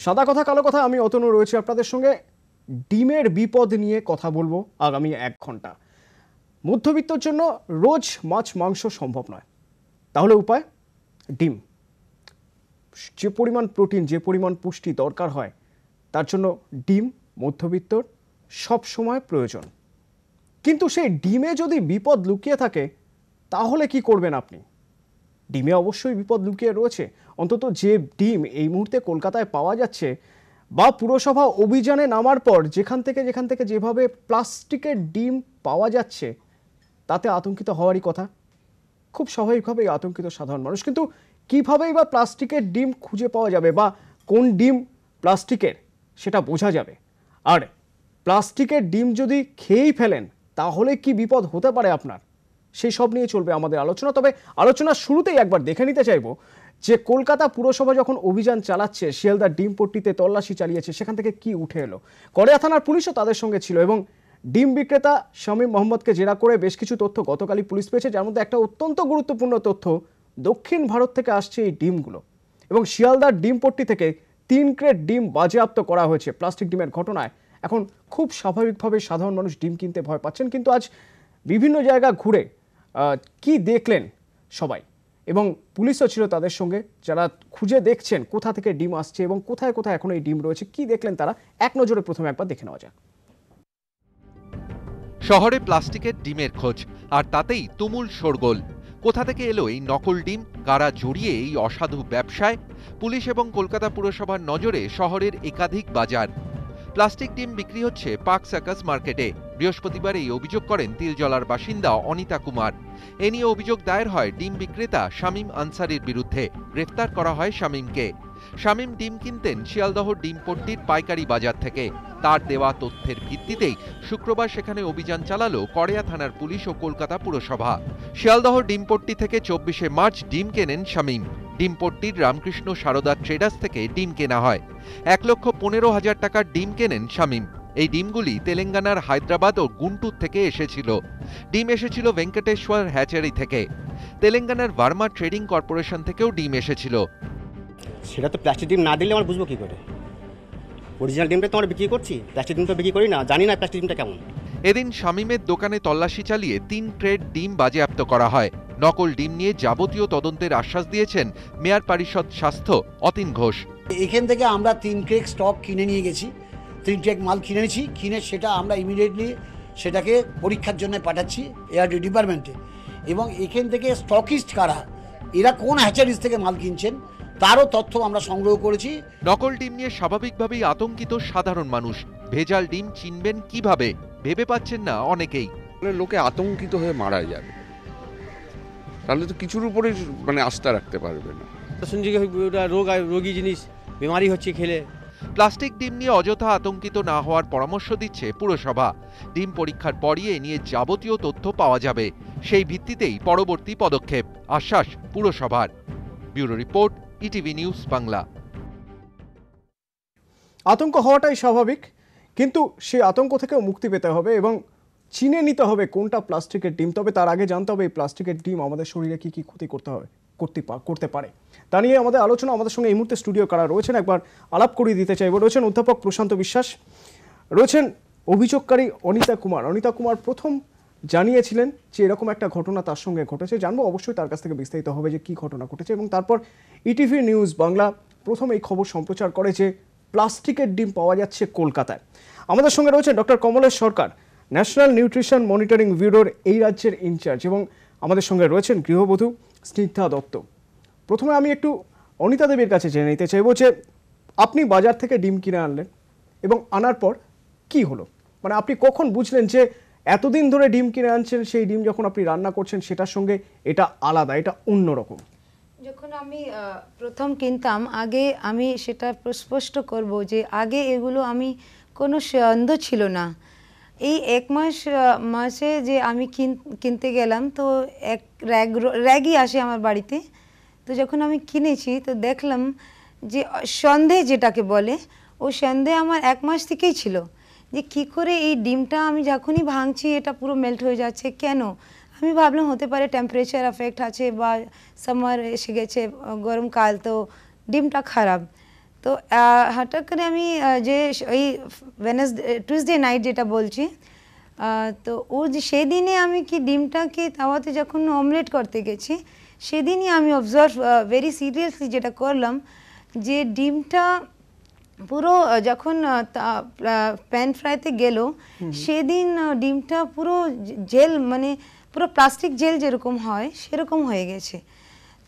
সাদা কথা কালো কথা, আমি অতনু রয়েছে আপনাদের সঙ্গে। ডিমের বিপদ নিয়ে কথা বলবো আগামী 1 ঘন্টা। মধ্যবিত্তর জন্য রোজ মাছ মাংস সম্ভব নয়, তাহলে উপায় ডিম। যে পরিমাণ প্রোটিন, যে পরিমাণ পুষ্টি দরকার হয়, তার জন্য ডিম মধ্যবিত্তর সব সময় প্রয়োজন। কিন্তু সেই ডিমে যদি বিপদ লুকিয়ে থাকে, তাহলে কি করবেন আপনি? ডিমে অবশ্যই বিপদ লুকিয়ে রয়েছে। অন্তত যে ডিম এই মুহূর্তে কলকাতায় পাওয়া যাচ্ছে, বা পুরসভা অভিযানে নামার পর যেখান থেকে যেভাবে প্লাস্টিকের ডিম পাওয়া যাচ্ছে, তাতে আতঙ্কিত হওয়ারই কথা। খুব স্বাভাবিকভাবেই আতঙ্কিত সাধারণ মানুষ। কিন্তু কীভাবেই বা প্লাস্টিকের ডিম খুঁজে পাওয়া যাবে, বা কোন ডিম প্লাস্টিকের সেটা বোঝা যাবে? আর প্লাস্টিকের ডিম যদি খেয়েই ফেলেন, তাহলে কি বিপদ হতে পারে আপনার? সেই সব নিয়ে চলবে আমাদের আলোচনা। তবে আলোচনার শুরুতেই একবার দেখে নিতে চাইব যে কলকাতা পুরসভা যখন অভিযান চালাচ্ছে, শিয়ালদার ডিমপট্টিতে তল্লাশি চালিয়েছে, সেখান থেকে কি উঠে এলো। কড়িয়া থানার পুলিশও তাদের সঙ্গে ছিল, এবং ডিম বিক্রেতা শামীম মোহাম্মদকে জেরা করে বেশ কিছু তথ্য গতকালই পুলিশ পেয়েছে, যার মধ্যে একটা অত্যন্ত গুরুত্বপূর্ণ তথ্য, দক্ষিণ ভারত থেকে আসছে এই ডিমগুলো। এবং শিয়ালদার ডিমপট্টি থেকে 3 ক্রেট ডিম বাজেয়াপ্ত করা হয়েছে। প্লাস্টিক ডিমের ঘটনায় এখন খুব স্বাভাবিকভাবে সাধারণ মানুষ ডিম কিনতে ভয় পাচ্ছেন। কিন্তু আজ বিভিন্ন জায়গা ঘুরে কি দেখলেন সবাই, এবং পুলিশও ছিল তাদের সঙ্গে, যারা খুঁজে দেখছেন কোথা থেকে ডিম আসছে এবং কোথায় কোথায় এখন এই ডিম রয়েছে, কি দেখলেন তারা, এক নজরে প্রথমে একবার দেখে নেওয়া যাক। শহরে প্লাস্টিকের ডিমের খোঁজ, আর তাতেই তুমুল শোরগোল। কোথা থেকে এলো এই নকল ডিম, কারা জড়িয়ে এই অসাধু ব্যবসায়? পুলিশ এবং কলকাতা পুরসভার নজরে শহরের একাধিক বাজার। প্লাস্টিক ডিম বিক্রি হচ্ছে পার্ক সার্কাস মার্কেটে। বৃহস্পতিবার এই অভিযোগ করেন তিলজলার বাসিন্দা অনিতা কুমার। এ নিয়ে অভিযোগ দায়ের হয় ডিম বিক্রেতা শামীম আনসারির বিরুদ্ধে। গ্রেফতার করা হয় শামীমকে। শামীম ডিম কিনতেন শিয়ালদহ ডিমপট্টির পাইকারি বাজার থেকে। তার দেওয়া তথ্যের ভিত্তিতেই শুক্রবার সেখানে অভিযান চালালো কড়িয়া থানার পুলিশ ও কলকাতা পুরসভা। শিয়ালদহ ডিমপট্টি থেকে 24শে মার্চ ডিম কেনেন শামীম। ডিমপট্টির রামকৃষ্ণ সারদা ট্রেডার্স থেকে ডিম কেনা হয়। 1,15,000 টাকার ডিম কেনেন শামীম। এই ডিমগুলি তেলেঙ্গানার হায়দ্রাবাদ ও গুন্টুর থেকে এসেছিল। ডিম এসেছিল ভেঙ্কটেশ্বর হ্যাচারি থেকে। তেলেঙ্গানার ভার্মা ট্রেডিং কর্পোরেশন থেকেও ডিম এসেছিল। সেটা তো প্লাস্টিক ডিম না দিলে আমরা বুঝবো কী করে? অরিজিনাল ডিমটা তো আমরা বিক্রি করছি, প্লাস্টিক ডিম তো বিক্রি করি না, জানি না প্লাস্টিক ডিমটা কেমন। এদিন শামীমের দোকানে তল্লাশি চালিয়ে 3 ক্রেট ডিম বাজেয়াপ্ত করা হয়। নকল ডিম নিয়ে যাবতীয় তদন্তের আশ্বাস দিয়েছেন মেয়র পরিষদ স্বাস্থ্য অতীন ঘোষ। এখান থেকে আমরা 3 ক্রেট স্টক কিনে নিয়ে গেছি, 3 ট্রেক মাল কিনে নিয়েছি। কিনে সেটা আমরা ইমিডিয়েটলি সেটাকে পরীক্ষার জন্য পাঠাচ্ছি এআরডি ডিপার্টমেন্টে। এবং এখান থেকে স্টকিস্ট কারা, এরা কোন হ্যাচারিজ থেকে মাল কিনছেন, তারও তথ্য আমরা সংগ্রহ করেছি। নকল ডিম নিয়ে স্বাভাবিকভাবেই আতঙ্কিত সাধারণ মানুষ। ভেজাল ডিম চিনবেন কিভাবে, ভেবে পাচ্ছেন না অনেকেই। লোকে আতঙ্কিত হয়ে মারা যাবে, তাহলে তো কিছুর উপরে আস্থা রাখতে পারবে না। শুনছি ওটা রোগী জিনিস, বিমারি হচ্ছে খেলে। প্লাস্টিক ডিম নিয়ে অযথা আতঙ্কিত না হওয়ার পরামর্শ দিচ্ছে পুরসভা। ডিম পরীক্ষার পরই এ নিয়ে যাবতীয় তথ্য পাওয়া যাবে, সেই ভিত্তিতেই পরবর্তী পদক্ষেপ, আশ্বাস পুরসভার। Bureau report, ETV news Bangla. আতঙ্ক হওয়াটাই স্বাভাবিক, কিন্তু সেই আতঙ্ক থেকেও মুক্তি পেতে হবে এবং চিনে নিতে হবে কোনটা প্লাস্টিকের ডিম। তবে তার আগে জানতে হবে এই প্লাস্টিকের ডিম আমাদের শরীরে কি কি ক্ষতি করতে পারে। তা নিয়ে আমাদের আলোচনা। আমাদের সঙ্গে এই মুহূর্তে স্টুডিও কারা রয়েছেন, একবার আলাপ করিয়ে দিতে চাইব। রয়েছেন অধ্যাপক প্রশান্ত বিশ্বাস, রয়েছেন অভিযোগকারী অনিতা কুমার। অনিতা কুমার প্রথম জানিয়েছিলেন যে এরকম একটা ঘটনা তার সঙ্গে ঘটেছে। জানবো অবশ্যই তার কাছ থেকে বিস্তারিত হবে যে কি ঘটনা ঘটেছে, এবং তারপর ইটিভি নিউজ বাংলা প্রথম এই খবর সম্প্রচার করে যে প্লাস্টিকের ডিম পাওয়া যাচ্ছে কলকাতায়। আমাদের সঙ্গে রয়েছে ডক্টর কমলেশ সরকার, ন্যাশনাল নিউট্রিশন মনিটরিং ব্যুরোর এই রাজ্যের ইনচার্জ, এবং আমাদের সঙ্গে রয়েছেন গৃহবধূ স্নিগ্ধা দত্ত। প্রথমে আমি একটু অনিতা দেবীর কাছে জেনে নিতে চাইব যে আপনি বাজার থেকে ডিম কিনে আনলেন, এবং আনার পর কি হলো, আপনি কখন বুঝলেন যে এতদিন ধরে ডিম কিনে আনছেন, সেই ডিম যখন আপনি রান্না করছেন সেটার সঙ্গে এটা আলাদা, এটা অন্যরকম? যখন আমি প্রথম কিনতাম, আগে আমি সেটা স্পষ্ট করব যে আগে এগুলো আমি কোনো সন্দেহ ছিল না। এই 1 মাসে যে আমি কিনতে গেলাম, তো এক র্যাগই আসে আমার বাড়িতে। তো যখন আমি কিনেছি তো দেখলাম যে সন্দেহ যেটাকে বলে, ও সন্দেহ আমার 1 মাস থেকেই ছিল যে কী করে এই ডিমটা আমি যখনই ভাঙছি এটা পুরো মেল্ট হয়ে যাচ্ছে কেন। আমি ভাবলাম হতে পারে টেম্পারেচার এফেক্ট আছে বা সামার এসে গেছে, গরমকাল, তো ডিমটা খারাপ। তো হঠাৎ করে আমি যে ওই টুইসডে নাইট যেটা বলছি, তো ও যে সেদিনে আমি কি ডিমটাকে তাওয়াতে যখন অমলেট করতে গেছি, সেদিনই আমি অবজার্ভ ভেরি সিরিয়াসলি যেটা করলাম, যে ডিমটা পুরো যখন প্যান ফ্রাইতে গেল, সেদিন ডিমটা পুরো জেল, মানে পুরো প্লাস্টিক জেল যেরকম হয় সেরকম হয়ে গেছে।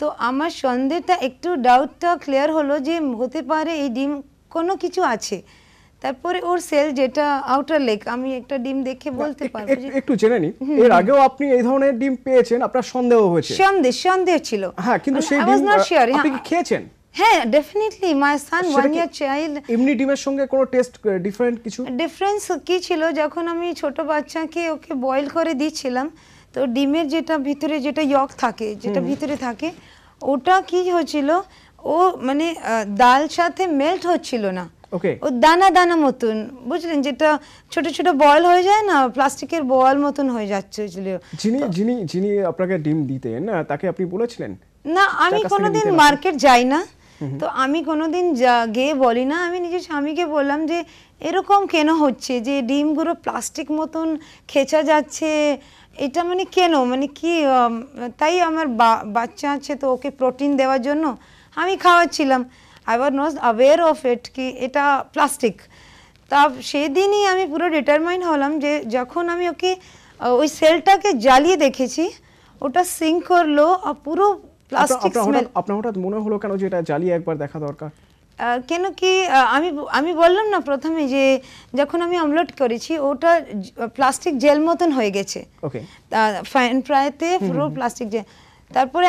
তো আমার সন্দেহটা একটু ডাউটটা ক্লিয়ার হলো যে হতে পারে এই ডিম কোনো কিছু আছে। তারপরে ওর সেল যেটা আউটার লেগ, আমি একটা ডিম দেখে বলতে পারবো যে একটু জেনে নি, এর আগেও আপনি এই ধরনের ডিম পেয়েছেন, আপনার সন্দেহ হয়েছে? সন্দেহ ছিল। হ্যাঁ, কিন্তু সেই I was ডিম not sure, আপনি কি খেয়েছেন? হ্যাঁ, ডেফিনেটলি। মাই সান 1 year child। এমনি ডিমের সঙ্গে কোনো টেস্ট ডিফারেন্ট কিছু? ডিফারেন্স কি ছিল, যখন আমি ছোট বাচ্চাকে ওকে বয়েল করে দিচ্ছিলাম, তো ডিমের যেটা ভিতরে যেটা ইয়ক থাকে, যেটা ভিতরে থাকে, ওটা কি হচ্ছিল, ও মানে ডাল সাথে মেল্ট হচ্ছিল না। ওকে, ও দানা দানা মতন, বুঝলেন, যেটা ছোট ছোট বল হয়ে যায় না, প্লাস্টিকের বল মতন হয়ে যাচ্ছে। যিনি আপনাকে ডিম দিতেন তাকে আপনি বলেছিলেন? না, আমি কোনোদিন মার্কেট যাই না, তো আমি কোনোদিন গিয়ে বলি না। আমি নিজের স্বামীকে বললাম যে এরকম কেন হচ্ছে, যে ডিমগুলো প্লাস্টিক মতন খেচা যাচ্ছে, এটা মানে কেন, মানে কি? তাই আমার বাচ্চা আছে, তো ওকে প্রোটিন দেওয়ার জন্য আমি খাওয়াচ্ছিলাম। I was not aware of it কি এটা প্লাস্টিক। তা সেদিনই আমি পুরো ডিটারমাইন হলাম যে যখন আমি ওকে ওই সেলটাকে জ্বালিয়ে দেখেছি, ওটা সিঙ্ক করলো, পুরো প্লাস্টিক স্মেল। আপনার হঠাৎ মনে হলো কেন যে এটা জ্বালিয়ে একবার দেখা দরকার? কেন কি আমি বললাম না প্রথমে যে যখন আমি অমলেট করেছি, ওটা প্লাস্টিক জেল মতন হয়ে গেছে। ওকে, ফাইন ফ্রাইতে পুরো প্লাস্টিক জেল। তারপরে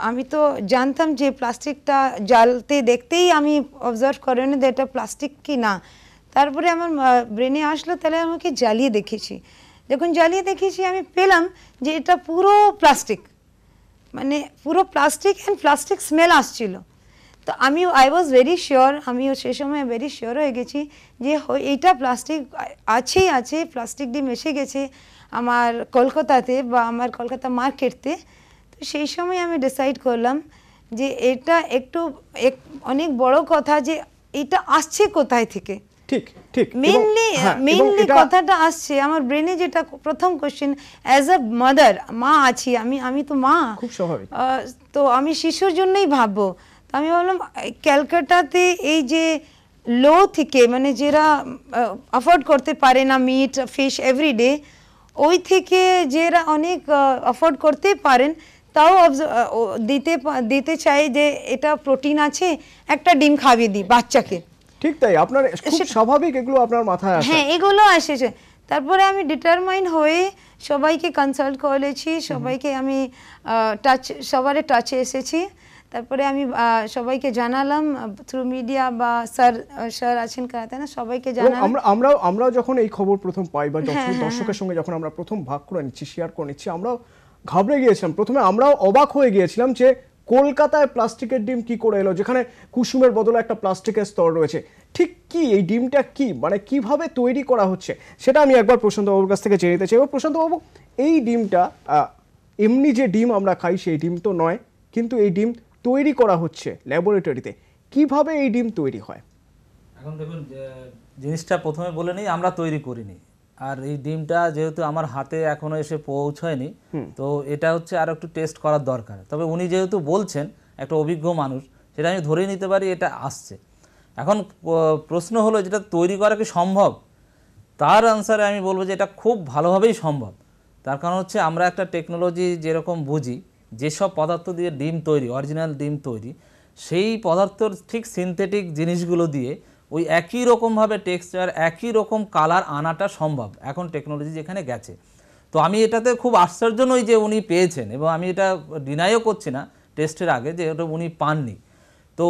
আমি তো জানতাম যে প্লাস্টিকটা জ্বালতে দেখতেই আমি অবজার্ভ করে নি যে এটা প্লাস্টিক কি না। তারপরে আমার ব্রেনে আসলো, তাহলে আমাকে জ্বালিয়ে দেখেছি। যখন জ্বালিয়ে দেখেছি, আমি পেলাম যে এটা পুরো প্লাস্টিক, মানে পুরো প্লাস্টিক অ্যান্ড প্লাস্টিক স্মেল আসছিল। তো আই ওয়াজ ভেরি শিওর, আমিও সে সময় ভেরি শিওর হয়ে গেছি যে এইটা প্লাস্টিক আছে, প্লাস্টিক ডিম এসে গেছে আমার কলকাতাতে বা আমার কলকাতা মার্কেটতে। তো সেই সময় আমি ডিসাইড করলাম যে এটা অনেক বড় কথা, যে এটা আসছে কোথায় থেকে। ঠিক ঠিক, মেইনলি কথাটা আসছে আমার ব্রেনে, যেটা প্রথম কোশ্চেন, অ্যাজ আ মাদার, মা আছি আমি তো মা, খুব স্বাভাবিক। তো আমি শিশুর জন্যই ভাববো। তো আমি ভাবলাম ক্যালকাটাতে এই যে লো থেকে, মানে যারা অ্যাফোর্ড করতে পারে না মিট ফিশ এভরিডে, ওই থেকে যারা অনেক অ্যাফোর্ড করতে পারেন, তাও দিতে চাই যে এটা প্রোটিন আছে, একটা ডিম খাইয়ে দিই বাচ্চাকে। ঠিক তাই, আপনার খুব স্বাভাবিক এগুলো আপনার মাথায় আসে। হ্যাঁ, এগুলো এসেছে। তারপরে আমি ডিটারমাইন হয়ে সবাইকে কনসাল্ট করেছি, সবাইকে আমি সবারে টাচে এসেছি। তারপরে আমি সবাইকে জানালাম থ্রু মিডিয়া, বা স্যার আছেন কারাতে না, সবাইকে জানালাম। আমরাও যখন এই খবর প্রথম পাই বা দর্শকের সঙ্গে যখন আমরা প্রথম ভাগ করে নিচ্ছি, শেয়ার করে নিচ্ছি, আমরাও ঘাবড়ে গিয়েছিলাম। প্রথমে আমরাও অবাক হয়ে গিয়েছিলাম যে কলকাতায় প্লাস্টিকের ডিম কি করে এলো, যেখানে কুসুমের বদলে একটা প্লাস্টিকের স্তর রয়েছে। ঠিক কি এই ডিমটা কি, মানে কিভাবে তৈরি করা হচ্ছে, সেটা আমি একবার প্রশান্তবাবুর কাছ থেকে জেনে নিতে চাইব। প্রশান্তবাবু, এই ডিমটা এমনি যে ডিম আমরা খাই সেই ডিম তো নয়, কিন্তু এই ডিম তৈরি করা হচ্ছে ল্যাবরেটরিতে। কিভাবে এই ডিম তৈরি হয়? এখন দেখুন, জিনিসটা প্রথমে বলে নিই, আমরা তৈরি করিনি। আর এই ডিমটা যেহেতু আমার হাতে এখনো এসে পৌঁছায়নি, তো এটা হচ্ছে আর একটু টেস্ট করার দরকার। তবে উনি যেহেতু বলছেন, একটা অভিজ্ঞ মানুষ, সেটা আমি ধরে নিতে পারি এটা আসছে। এখন প্রশ্ন হলো, যেটা তৈরি করা কি সম্ভব? তার আনসারে আমি বলবো যে এটা খুব ভালোভাবেই সম্ভব। তার কারণ হচ্ছে আমরা একটা টেকনোলজি যেরকম বুঝি, যেসব পদার্থ দিয়ে ডিম তৈরি, অরিজিনাল ডিম তৈরি, সেই পদার্থর ঠিক সিনথেটিক জিনিসগুলো দিয়ে ওই একই রকমভাবে টেক্সচার, একই রকম কালার আনাটা সম্ভব এখন টেকনোলজি যেখানে গেছে। তো আমি এটাতে খুব আশ্চর্য নই যে উনি পেয়েছেন, এবং আমি এটা ডিনাইও করছি না টেস্টের আগে যে ওটা উনি পাননি। তো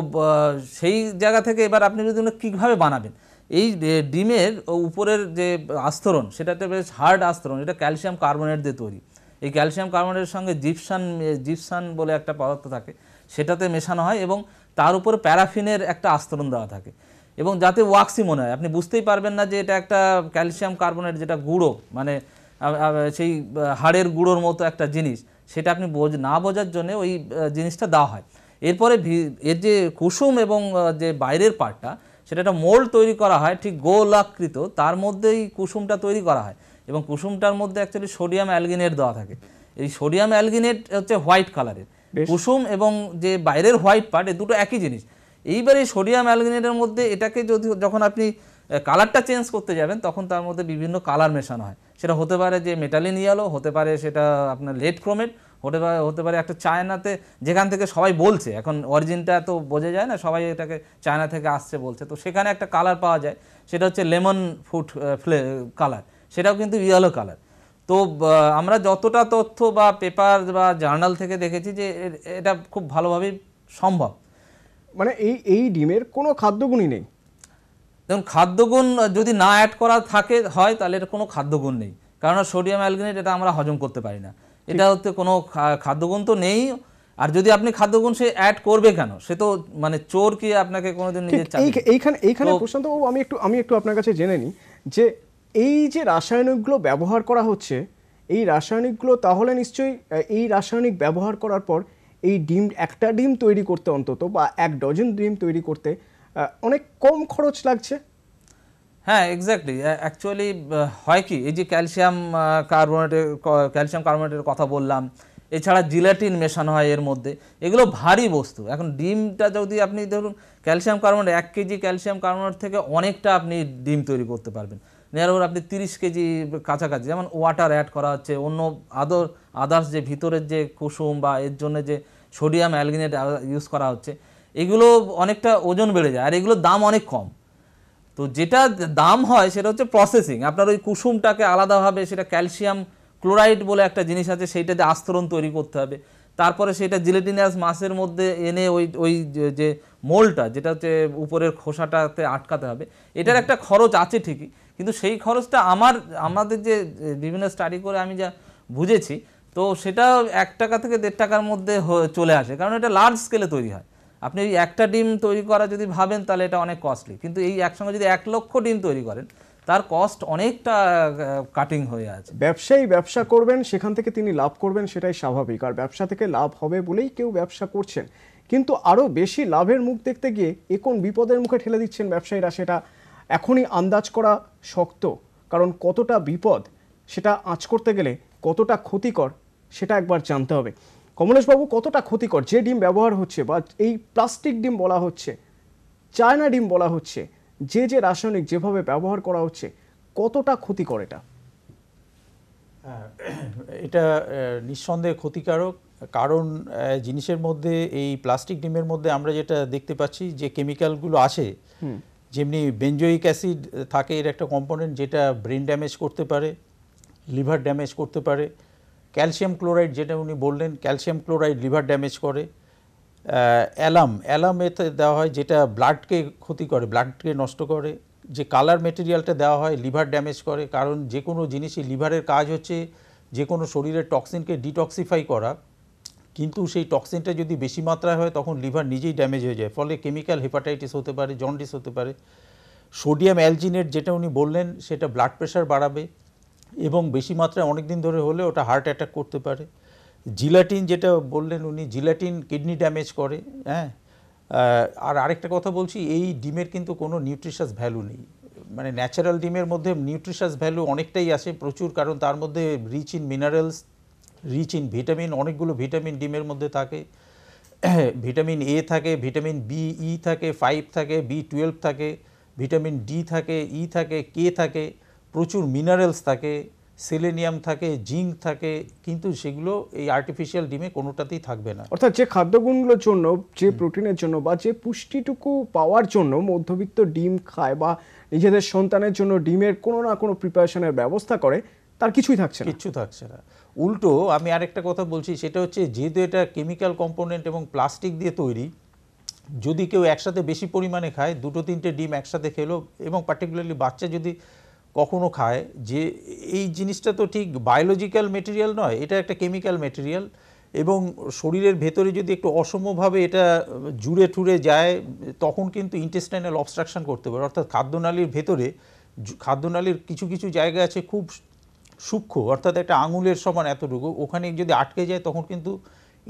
সেই জায়গা থেকে এবার আপনি যদি কীভাবে বানাবেন, এই ডিমের উপরের যে আস্তরণ, সেটাতে বেশ হার্ড আস্তরণ, এটা ক্যালসিয়াম কার্বনেট দিয়ে তৈরি। এই ক্যালসিয়াম কার্বনেটের সঙ্গে জিপসান বলে একটা পদার্থ থাকে, সেটাতে মেশানো হয়, এবং তার উপরে প্যারাফিনের একটা আস্তরণ দেওয়া থাকে, এবং যাতে ওয়াক্সি মনে হয়। আপনি বুঝতেই পারবেন না যে এটা একটা ক্যালসিয়াম কার্বনেট, যেটা গুঁড়ো, মানে সেই হাড়ের গুঁড়োর মতো একটা জিনিস, সেটা আপনি না বোঝার জন্য ওই জিনিসটা দেওয়া হয়। এরপরে এর যে কুসুম এবং যে বাইরের পার্টটা সেটা একটা মোল্ড তৈরি করা হয় ঠিক গোলাকৃত, তার মধ্যেই কুসুমটা তৈরি করা হয় এবং কুসুমটার মধ্যে অ্যাকচুয়ালি সোডিয়াম অ্যালগিনেট দেওয়া থাকে। এই সোডিয়াম অ্যালগিনেট হচ্ছে হোয়াইট কালারের, কুসুম এবং যে বাইরের হোয়াইট পার্ট এই দুটো একই জিনিস। এইবার এই সোডিয়াম অ্যালগিনেটের মধ্যে এটাকে যখন আপনি কালারটা চেঞ্জ করতে যাবেন তখন তার মধ্যে বিভিন্ন কালার মেশানো হয়। সেটা হতে পারে যে মেটালিন ইয়েলো, হতে পারে সেটা আপনার লেড ক্রোমেট, হতে পারে একটা চায়নাতে, যেখান থেকে সবাই বলছে, এখন অরিজিনটা তো বোঝা যায় না, সবাই এটাকে চায়না থেকে আসছে বলছে, তো সেখানে একটা কালার পাওয়া যায়, সেটা হচ্ছে লেমন ফ্রুট কালার, সেটাও কিন্তু ইয়েলো কালার। তো আমরা যতটা তথ্য বা পেপার বা জার্নাল থেকে দেখেছি যে এটা খুব ভালোভাবেই সম্ভব। মানে এই ডিমের কোনো খাদ্যগুণই নেই। দেখুন, খাদ্যগুণ যদি না অ্যাড করা হয় তাহলে এটা কোনো খাদ্যগুণ নেই, কারণ সোডিয়াম অ্যালগিনেট এটা আমরা হজম করতে পারি না, এটা হচ্ছে কোনো খাদ্যগুণ তো নেই। আর যদি আপনি খাদ্যগুণ সে অ্যাড করবে কেন, সে তো মানে চোর কি আপনাকে কোনোদিন নিজের এইখানে প্রশান্ত বাবু আমি একটু আপনার কাছে জেনে নিই যে এই যে রাসায়নিকগুলো ব্যবহার করা হচ্ছে, এই রাসায়নিকগুলো তাহলে নিশ্চয়ই এই রাসায়নিক ব্যবহার করার পর এই ডিম, একটা ডিম তৈরি করতে অন্তত বা 1 ডজন ডিম তৈরি করতে অনেক কম খরচ লাগছে। হ্যাঁ, এক্স্যাক্টলি। অ্যাকচুয়ালি হয় কি, এই যে ক্যালসিয়াম কার্বনেটের কথা বললাম, এছাড়া জিলাটিন মেশানো হয় এর মধ্যে, এগুলো ভারী বস্তু। এখন ডিমটা যদি আপনি ধরুন calcium carbonate 1 KG calcium carbonate থেকে অনেকটা আপনি ডিম তৈরি করতে পারবেন। নেয়ার আপনি 30 কেজি কাছাকাছি, যেমন ওয়াটার অ্যাড করা হচ্ছে, অন্য আদার্স যে ভিতরের যে কুসুম বা এর জন্য যে সোডিয়াম অ্যালগিনেট ইউজ করা হচ্ছে, এগুলো অনেকটা ওজন বেড়ে যায় আর এগুলোর দাম অনেক কম। তো যেটা দাম হয় সেটা হচ্ছে প্রসেসিং। আপনার ওই কুসুমটাকে আলাদাভাবে, সেটা ক্যালসিয়াম ক্লোরাইড বলে একটা জিনিস আছে, সেইটাতে আস্তরণ তৈরি করতে হবে, তারপরে সেটা জিলেটিনাস মাসের মধ্যে এনে ওই যে মোলটা, যেটা হচ্ছে উপরের খোসাটাতে আটকাতে হবে, এটার একটা খরচ আছে ঠিকই, কিন্তু সেই খরচটা আমাদের যে বিভিন্ন স্টাডি করে আমি যা বুঝেছি, তো সেটা 1 টাকা থেকে 1.5 টাকার মধ্যে চলে আসে, কারণ এটা লার্জ স্কেলে তৈরি হয়। আপনি ওই একটা ডিম তৈরি করা যদি ভাবেন তাহলে এটা অনেক কস্টলি, কিন্তু এই একসঙ্গে যদি 1 লক্ষ ডিম তৈরি করেন তার কস্ট অনেকটা কাটিং হয়ে আছে। ব্যবসায়ী ব্যবসা করবেন, সেখান থেকে তিনি লাভ করবেন, সেটাই স্বাভাবিক, আর ব্যবসা থেকে লাভ হবে বলেই কেউ ব্যবসা করছেন, কিন্তু আরও বেশি লাভের মুখ দেখতে গিয়ে কোন বিপদের মুখে ঠেলে দিচ্ছেন ব্যবসায়ীরা, সেটা এখনই আন্দাজ করা শক্ত, কারণ কতটা বিপদ সেটা আঁচ করতে গেলে কতটা ক্ষতিকর সেটা একবার জানতে হবে। কমলেশবাবু, কতটা ক্ষতিকর যে ডিম ব্যবহার হচ্ছে, বা এই প্লাস্টিক ডিম বলা হচ্ছে, চায়না ডিম বলা হচ্ছে, যে রাসায়নিক যেভাবে ব্যবহার করা হচ্ছে, কতটা ক্ষতিকর এটা? এটা নিঃসন্দেহে ক্ষতিকারক, কারণ জিনিসের মধ্যে, এই প্লাস্টিক ডিমের মধ্যে আমরা যেটা দেখতে পাচ্ছি যে কেমিক্যালগুলো আসে, যেমনি বেনজোইক অ্যাসিড থাকে, এর একটা কম্পোনেন্ট যেটা ব্রেন ড্যামেজ করতে পারে, লিভার ড্যামেজ করতে পারে। ক্যালসিয়াম ক্লোরাইড, যেটা উনি বললেন, ক্যালসিয়াম ক্লোরাইড লিভার ড্যামেজ করে। অ্যালাম এতে দেওয়া হয়, যেটা ব্লাডকে ক্ষতি করে, ব্লাডকে নষ্ট করে। যে কালার মেটেরিয়ালটা দেওয়া হয় লিভার ড্যামেজ করে, কারণ যে কোনো জিনিসই, লিভারের কাজ হচ্ছে যে কোনো শরীরের টক্সিনকে ডিটক্সিফাই করা, কিন্তু সেই টক্সিনটা যদি বেশি মাত্রায় হয় তখন লিভার নিজেই ড্যামেজ হয়ে যায়, ফলে কেমিক্যাল হেপাটাইটিস হতে পারে, জন্ডিস হতে পারে। সোডিয়াম অ্যালজিনেট, যেটা উনি বললেন, সেটা ব্লাড প্রেশার বাড়াবে এবং বেশি মাত্রায় অনেক দিন ধরে হলে ওটা হার্ট অ্যাটাক করতে পারে। জিলাটিন, যেটা বললেন উনি, জিলাটিন কিডনি ড্যামেজ করে। হ্যাঁ, আর আরেকটা কথা বলছি, এই ডিমের কিন্তু কোনো নিউট্রিশাস ভ্যালু নেই, মানে ন্যাচারাল ডিমের মধ্যে নিউট্রিশাস ভ্যালু অনেকটাই আসে, প্রচুর, কারণ তার মধ্যে rich in minerals, rich in vitamin, অনেকগুলো ভিটামিন ডিমের মধ্যে থাকে। ভিটামিন এ থাকে, ভিটামিন বি থাকে, 5 থাকে, B12 থাকে, ভিটামিন ডি থাকে, ই থাকে, কে থাকে, প্রচুর মিনারেলস থাকে, সেলেনিয়াম থাকে, জিঙ্ক থাকে, কিন্তু সেগুলো এই আর্টিফিশিয়াল ডিমে কোনোটাতেই থাকবে না। অর্থাৎ যে খাদ্যগুণগুলোর জন্য, যে প্রোটিনের জন্য বা যে পুষ্টিটুকু পাওয়ার জন্য মধ্যবিত্ত ডিম খায় বা নিজেদের সন্তানের জন্য ডিমের কোনো না কোনো প্রিপারেশনের ব্যবস্থা করে, তার কিছুই থাকছে না, কিচ্ছু থাকছে না। উল্টো আমি আরেকটা কথা বলছি, সেটা হচ্ছে যেহেতু এটা কেমিক্যাল কম্পোনেন্ট এবং প্লাস্টিক দিয়ে তৈরি, যদি কেউ একসাথে বেশি পরিমাণে খায়, 2-3টে ডিম একসাথে খেলো, এবং পার্টিকুলারলি বাচ্চা যদি কখনো খায়, যে এই জিনিসটা তো ঠিক বায়োলজিক্যাল মেটেরিয়াল নয়, এটা একটা কেমিক্যাল মেটেরিয়াল, এবং শরীরের ভেতরে যদি একটু অসমভাবে এটা জুড়ে টুড়ে যায়, তখন কিন্তু ইন্টেস্টাইনাল অবস্ট্রাকশন করতে পারে। অর্থাৎ খাদ্যনালীর ভেতরে, খাদ্যনালীর কিছু কিছু জায়গা আছে খুব সূক্ষ্ম, অর্থাৎ একটা আঙুলের সমান এতটুকু, ওখানে যদি আটকে যায় তখন কিন্তু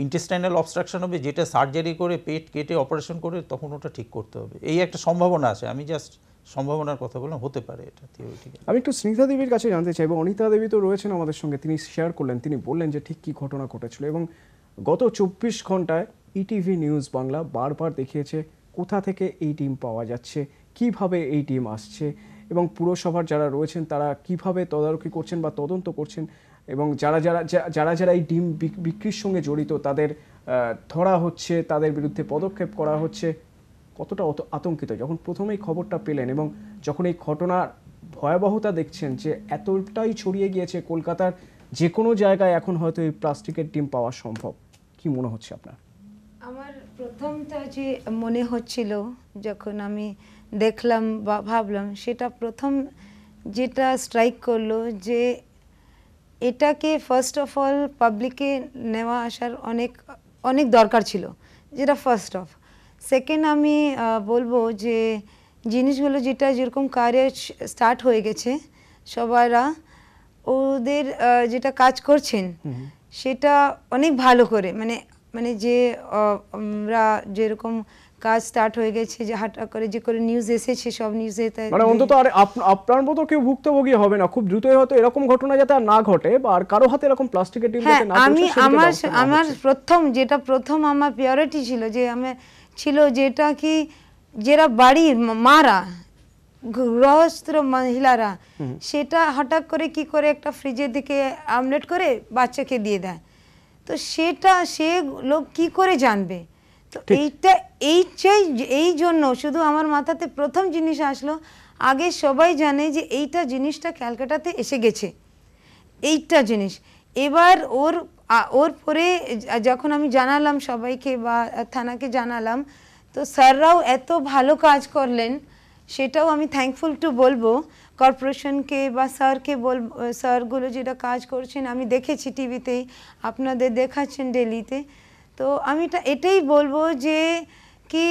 ইন্টেস্টাইনাল অবস্ট্রাকশন হবে, যেটা সার্জারি করে পেট কেটে অপারেশন করে তখন ওটা ঠিক করতে হবে। এই একটা সম্ভাবনা আছে, আমি জাস্ট সম্ভাবনার কথা বললাম, হতে পারে এটা থিওরিটিক্যাল। আমি একটু স্নিগ্ধা দেবীর কাছে জানতে চাইবো, অনিতা দেবী তো রয়েছেন আমাদের সঙ্গে, তিনি শেয়ার করলেন, তিনি বললেন যে ঠিক কী ঘটনা ঘটেছিল এবং গত 24 ঘন্টায় ইটিভি নিউজ বাংলা বারবার দেখিয়েছে কোথা থেকে এই ডিম পাওয়া যাচ্ছে, কিভাবে এই ডিম আসছে এবং পুরসভার যারা রয়েছেন তারা কিভাবে তদারকি করছেন বা তদন্ত করছেন এবং যারা যারা যারা যারা এই ডিম বিক্রির সঙ্গে জড়িত তাদের ধরা হচ্ছে, তাদের বিরুদ্ধে পদক্ষেপ করা হচ্ছে। কতটা আতঙ্কিত যখন প্রথমেই খবরটা পেলেন এবং যখন এই ঘটনার ভয়াবহতা দেখছেন যে এতটাই ছড়িয়ে গিয়েছে, কলকাতার যে কোনো জায়গায় এখন হয়তো এই প্লাস্টিকের ডিম পাওয়া সম্ভব, কি মনে হচ্ছে আপনার? আমার প্রথমটা যে মনে হচ্ছিল যখন আমি দেখলাম বা ভাবলাম, সেটা প্রথম যেটা স্ট্রাইক করলো যে এটাকে ফার্স্ট অফ অল পাবলিকে নেওয়া আসার অনেক অনেক দরকার ছিল, যেটা ফার্স্ট অফ। সেকেন্ড আমি বলবো যে জিনিসগুলো যেটা যেরকম কার্য স্টার্ট হয়ে গেছে, সবাইরা ওদের যেটা কাজ করছেন সেটা অনেক ভালো করে, মানে মানে যে আমরা যেরকম কাজ স্টার্ট হয়ে গেছে, যে হঠাৎ করে যে করে নিউজ এসেছে, সব নিউজে মানে অন্তত আর আপনার মতো কেউ ভুক্তভোগী হবে না, খুব দ্রুতই হয়তো এরকম ঘটনা যাতে আর না ঘটে বা আর কারো হাতে এরকম প্লাস্টিকের ডিম যাতে না পৌঁছে। আমি আমার প্রথম আমার প্রায়োরিটি ছিল যে আমার ছিল যেটা কি যারা বাড়ির মারা গৃহস্থ মহিলারা সেটা হঠাৎ করে কি করে একটা ফ্রিজের দিকে আমলেট করে বাচ্চাকে দিয়ে দেয়, তো সেটা সে লোক কি করে জানবে? তো এই জন্য শুধু আমার মাথাতে প্রথম জিনিস আসলো, আগে সবাই জানে যে এইটা জিনিসটা ক্যালকাটাতে এসে গেছে, এইটা জিনিস। এবার ওর পরে যখন আমি জানালাম সবাইকে বা থানাকে জানালাম, তো স্যাররাও এত ভালো কাজ করলেন, সেটাও আমি থ্যাঙ্কফুল টু বলবো কর্পোরেশনকে বা স্যারকে বলবো। স্যারগুলো যেটা কাজ করছেন আমি দেখেছি টিভিতেই, আপনাদের দেখাচ্ছেন ডেলিতে, তো আমি এটাই বলবো যে কি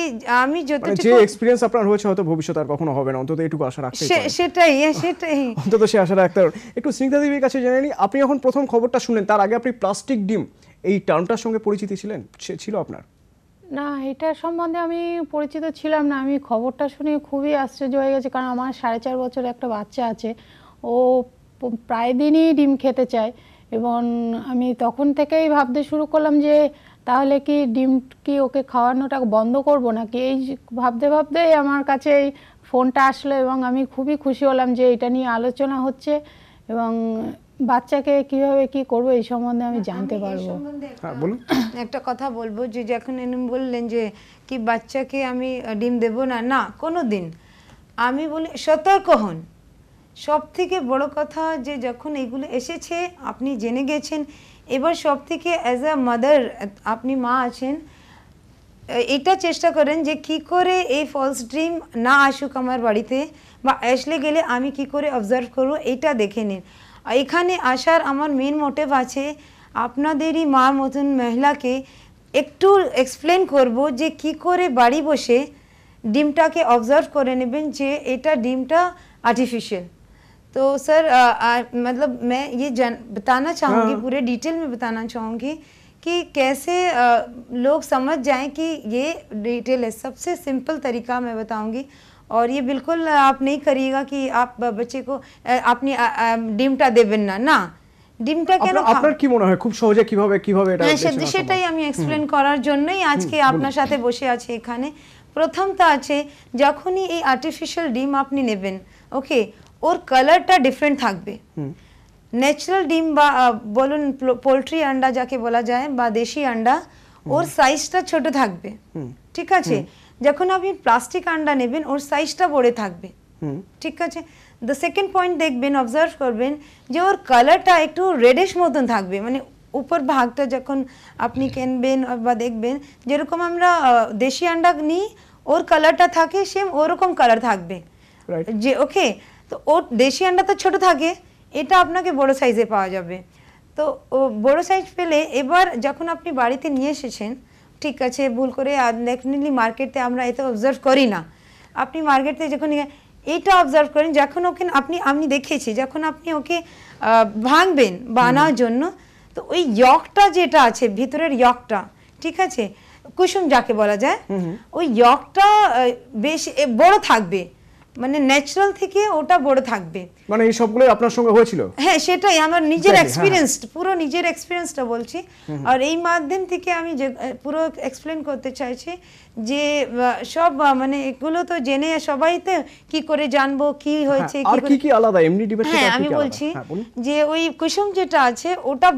আমি যতটুকু যে এক্সপেরিয়েন্স আপনার হয়েছে হয়তো ভবিষ্যতে আর কখনো হবে না, অন্তত এটুকু আশা রাখতে পারি। সেটাই অন্তত সে আশা রাখতে পারেন। একটু স্নিগ্ধা দেবীর কাছে জেনে নিই, আপনি যখন প্রথম খবরটা শুনলেন তার আগে আপনি প্লাস্টিক ডিম এই টার্মটার সঙ্গে পরিচিত ছিল আপনার? না, এটা সম্বন্ধে আমি পরিচিত ছিলাম না। আমি খবরটা শুনে খুবই আশ্চর্য হয়ে গেছে, কারণ আমার 4.5 বছরের একটা বাচ্চা আছে, ও প্রায় দিনই ডিম খেতে চায় এবং আমি তখন থেকেই ভাবতে শুরু করলাম যে তাহলে কি ডিম কি ওকে খাওয়ানোটা বন্ধ করব নাকি। এই ভাবতে ভাবতেই আমার কাছে এই ফোনটা আসলো এবং আমি খুবই খুশি হলাম যে এটা নিয়ে আলোচনা হচ্ছে এবং বাচ্চাকে কিভাবে কি করবো এই সম্বন্ধে আমি জানতে পারবো। একটা কথা বলবো যে যখন বললেন যে কি বাচ্চাকে আমি ডিম দেবো না, না কোনো দিন, আমি বলি সতর্ক হন। সব থেকে বড় কথা যে যখন এগুলো এসেছে আপনি জেনে গেছেন, এবার সব থেকে অ্যাজ আ মাদার, আপনি মা আছেন, এটা চেষ্টা করেন যে কি করে এই ফলস ড্রিম না আসুক আমার বাড়িতে, বা আসলে গেলে আমি কি করে অবজার্ভ করবো এটা দেখে নিন। এখানে আসার আমার মেন মোটিভ আছে আপনাদেরই মার মতন মহিলাকে একটু এক্সপ্লেন করব যে কি করে বাড়ি বসে ডিমটাকে অবজার্ভ করে নেবেন যে এটা ডিমটা आर्टिफिशियल। तो सर मतलब मैं ये बताना चाहूँगी, पूरे डिटेल में बताना चाहूँगी कि कैसे लोग समझ जाएं कि ये डिटेल है। सबसे सिंपल तरीका मैं बताऊँगी, और ये बिल्कुल आप नहीं करिएगा कि आप बच्चे को अपनी ডিমটা দেবেন না, না ডিমটা কেন আপনার কি মনে হয় খুব সহজে কিভাবে এটা সেটাই আমি এক্সপ্লেন করার জন্যই আজকে আপনার সাথে বসে আছি এখানে। প্রথমটা আছে যখনই এই আর্টিফিশিয়াল ডিম আপনি নেবেন, ওকে, ওর কালারটা ডিফারেন্ট থাকবে। ন্যাচারাল ডিম বা বলুন পোলট্রি আন্ডা যাকে বলা যায় বা দেশি আন্ডা, ওর সাইজটা ছোট থাকবে, ঠিক আছে। যখন আপনি প্লাস্টিক আন্ডা নেবেন ওর সাইজটা বড় থাকবে, ঠিক আছে। দ্য সেকেন্ড পয়েন্ট দেখবেন, অবজার্ভ করবেন যে ওর কালারটা একটু রেডিশ মতন থাকবে, মানে উপর ভাগটা যখন আপনি কিনবেন বা দেখবেন যেরকম আমরা দেশি আন্ডা নিই ওর কালারটা থাকে সেম ওরকম কালার থাকবে যে, ওকে। তো ওর দেশি আন্ডা তো ছোট থাকে, এটা আপনাকে বড় সাইজে পাওয়া যাবে। তো বড় সাইজ পেলে এবার যখন আপনি বাড়িতে নিয়ে এসেছেন, ঠিক আছে, ভুল করে ডেফিনেটলি মার্কেটে আমরা এটা অবজার্ভ করি না, আপনি মার্কেটে যখন এইটা অবজার্ভ করেন, যখন ওকে আমি দেখেছি যখন আপনি ওকে ভাঙবেন বানার জন্য, তো ওই ইয়কটা যেটা আছে ভিতরের ইয়কটা, ঠিক আছে, কুসুম যাকে বলা যায়, ওই ইয়কটা বেশ বড় থাকবে, মানে ন্যাচারাল থেকে ওটা বড় থাকবে। মানে এই সবগুলোই আপনার সঙ্গে হয়েছিল? হ্যাঁ, সেটাই আমার নিজের এক্সপিরিয়েন্স, পুরো নিজের এক্সপিরিয়েন্সটা বলছি। আর এই মাধ্যম থেকে আমি যে পুরো এক্সপ্লেন করতে চাইছি যে সব মানে এগুলো তো জেনে সবাই তো কি করে জানবো কি হয়েছে, আর কি কি আলাদা এমনি ডিবেট থেকে? হ্যাঁ, আমি বলছি যে ওই কুসুম যেটা আছে ওটা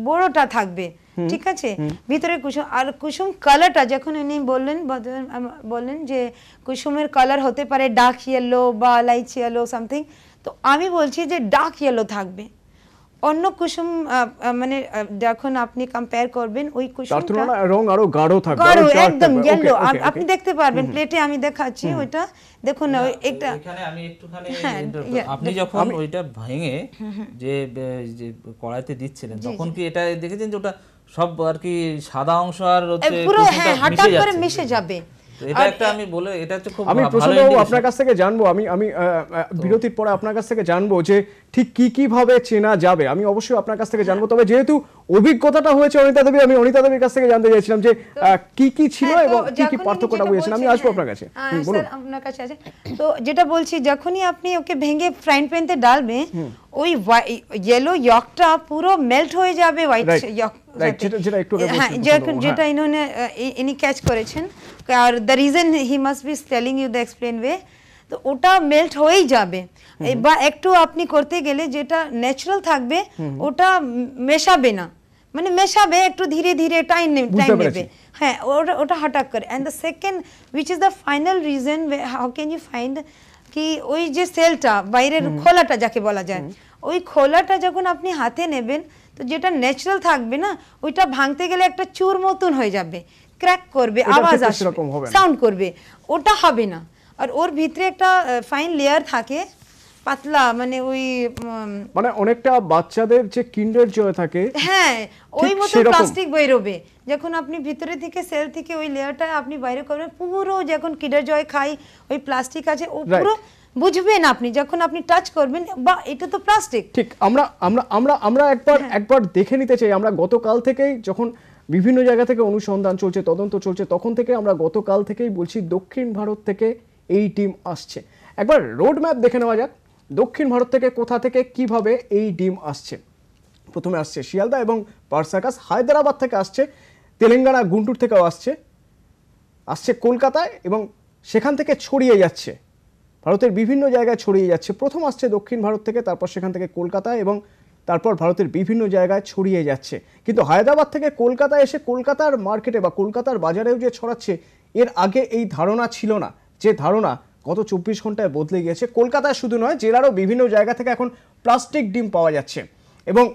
বড়টা থাকবে, ঠিক আছে, ভিতরে কুসুম। আর কুসুম কালারটা যখন উনি বললেন যে কুসুমের কালার হতে পারে ডার্ক ইয়েলো বা লাইট ইয়েলো সামথিং, তো আমি বলছি যে ডার্ক ইয়েলো থাকবে। অন্য কুসুম মানে যখন আপনি কম্পেয়ার করবেন ওই কুসুমটা রং আরো গাঢ় থাকবে, গাঢ় একদম ইয়েলো। আপনি দেখতে পারবেন প্লেটে, আমি দেখাচ্ছি ওইটা দেখুন। এটা এখানে আমি একটুখানি আপনি যখন ওইটা ভেঙে যে কড়াইতে দিচ্ছিলেন তখন কি এটা দেখেছেন যে ওটা সব আর কি সাদা অংশ আর পুরো হঠাৎ করে মিশে যাবে? এটা একটা আমি বলে এটা হচ্ছে খুব আমি প্রশ্নটাও আপনার কাছ থেকে জানবো, আমি বিরতির পরে আপনার কাছ থেকে জানবো যে ঠিক কি কি ভাবে চেনা যাবে, আমি অবশ্যই আপনার কাছ থেকে জানবো। তবে যেহেতু অভিজ্ঞতাটা হয়েছে অনিতা দেবী, আমি অনিতা দেবীর কাছ থেকে জানতে চাইছিলাম যে কি কি ছিল এবং কি কি পার্থক্যটা বুঝেছেন। আমি আসবো আপনার কাছে, বলুন। আপনার কাছে আছে তো যেটা বলছি, যখনই আপনি ওকে ভেঙে ফ্রাইং প্যানতে ডালবে ওই ইয়েলো ইয়কটা পুরো মেল্ট হয়ে যাবে হোয়াইট ইয়ক, যেটা ইনি ক্যাচ করেছেন। আর the reason he must be telling you the explain way, তো ওটা মেল্ট হয়েই যাবে। বা একটু আপনি করতে গেলে যেটা ন্যাচারাল থাকবে ওটা মেশাবে না, মানে মেশাবে একটু ধীরে ধীরে, টাইম নেবে। হ্যাঁ, ওটা হঠাৎ করে। And the second which is the final reason how can you find কি ওই যে সেলটা বাইরের খোলাটা যাকে বলা যায়, ওই খোলাটা যখন আপনি হাতে নেবেন তো যেটা ন্যাচারাল থাকবে না ওইটা ভাঙতে গেলে একটা চুর মতন হয়ে যাবে, ক্র্যাক করবে, আওয়াজ আসবে, সাউন্ড করবে, ওটা হবে না। আর ওর ভিতরে একটা ফাইন লেয়ার থাকে পাতলা, মানে ওই মানে অনেকটা বাচ্চাদের যে কিন্ডার জয় থাকে, হ্যাঁ, ওই মতো প্লাস্টিক বেরোবে যখন আপনি ভিতরে থেকে সেল থেকে ওই লেয়ারটা আপনি বাইরে করবেন। পুরো যখন কিন্ডার জয় খাই ওই প্লাস্টিক আছে, ও পুরো বুঝবেন আপনি যখন আপনি টাচ করবেন বা এটা তো প্লাস্টিক। ঠিক আমরা আমরা আমরা আমরা একবার দেখে নিতে চাই। আমরা গতকাল থেকেই যখন বিভিন্ন জায়গা থেকে অনুসন্ধান চলছে, তদন্ত চলছে, তখন থেকে আমরা গতকাল থেকেই বলছি দক্ষিণ ভারত থেকে এই টিম আসছে। একবার রোড ম্যাপ দেখে নেওয়া যাক, দক্ষিণ ভারত থেকে কোথা থেকে কিভাবে এই ডিম আসছে। প্রথমে আসছে শিয়ালদা এবং পারসাকাস, হায়দ্রাবাদ থেকে আসছে, তেলেঙ্গানা গুন্টুর থেকেও আসছে কলকাতায় এবং সেখান থেকে ছড়িয়ে যাচ্ছে ভারতের বিভিন্ন জায়গায় ছড়িয়ে যাচ্ছে। প্রথম আসছে দক্ষিণ ভারত থেকে, তারপর সেখান থেকে কলকাতায় এবং তারপর ভারতের বিভিন্ন জায়গায় ছড়িয়ে যাচ্ছে। কিন্তু হায়দ্রাবাদ থেকে কলকাতায় এসে কলকাতার মার্কেটে বা কলকাতার বাজারেও যে ছড়াচ্ছে, এর আগে এই ধারণা ছিল না, যে ধারণা গত 24 ঘন্টায় বদলে গিয়েছে। কলকাতায় শুধু নয়, জেলারও বিভিন্ন জায়গা থেকে এখন প্লাস্টিক ডিম পাওয়া যাচ্ছে। এবং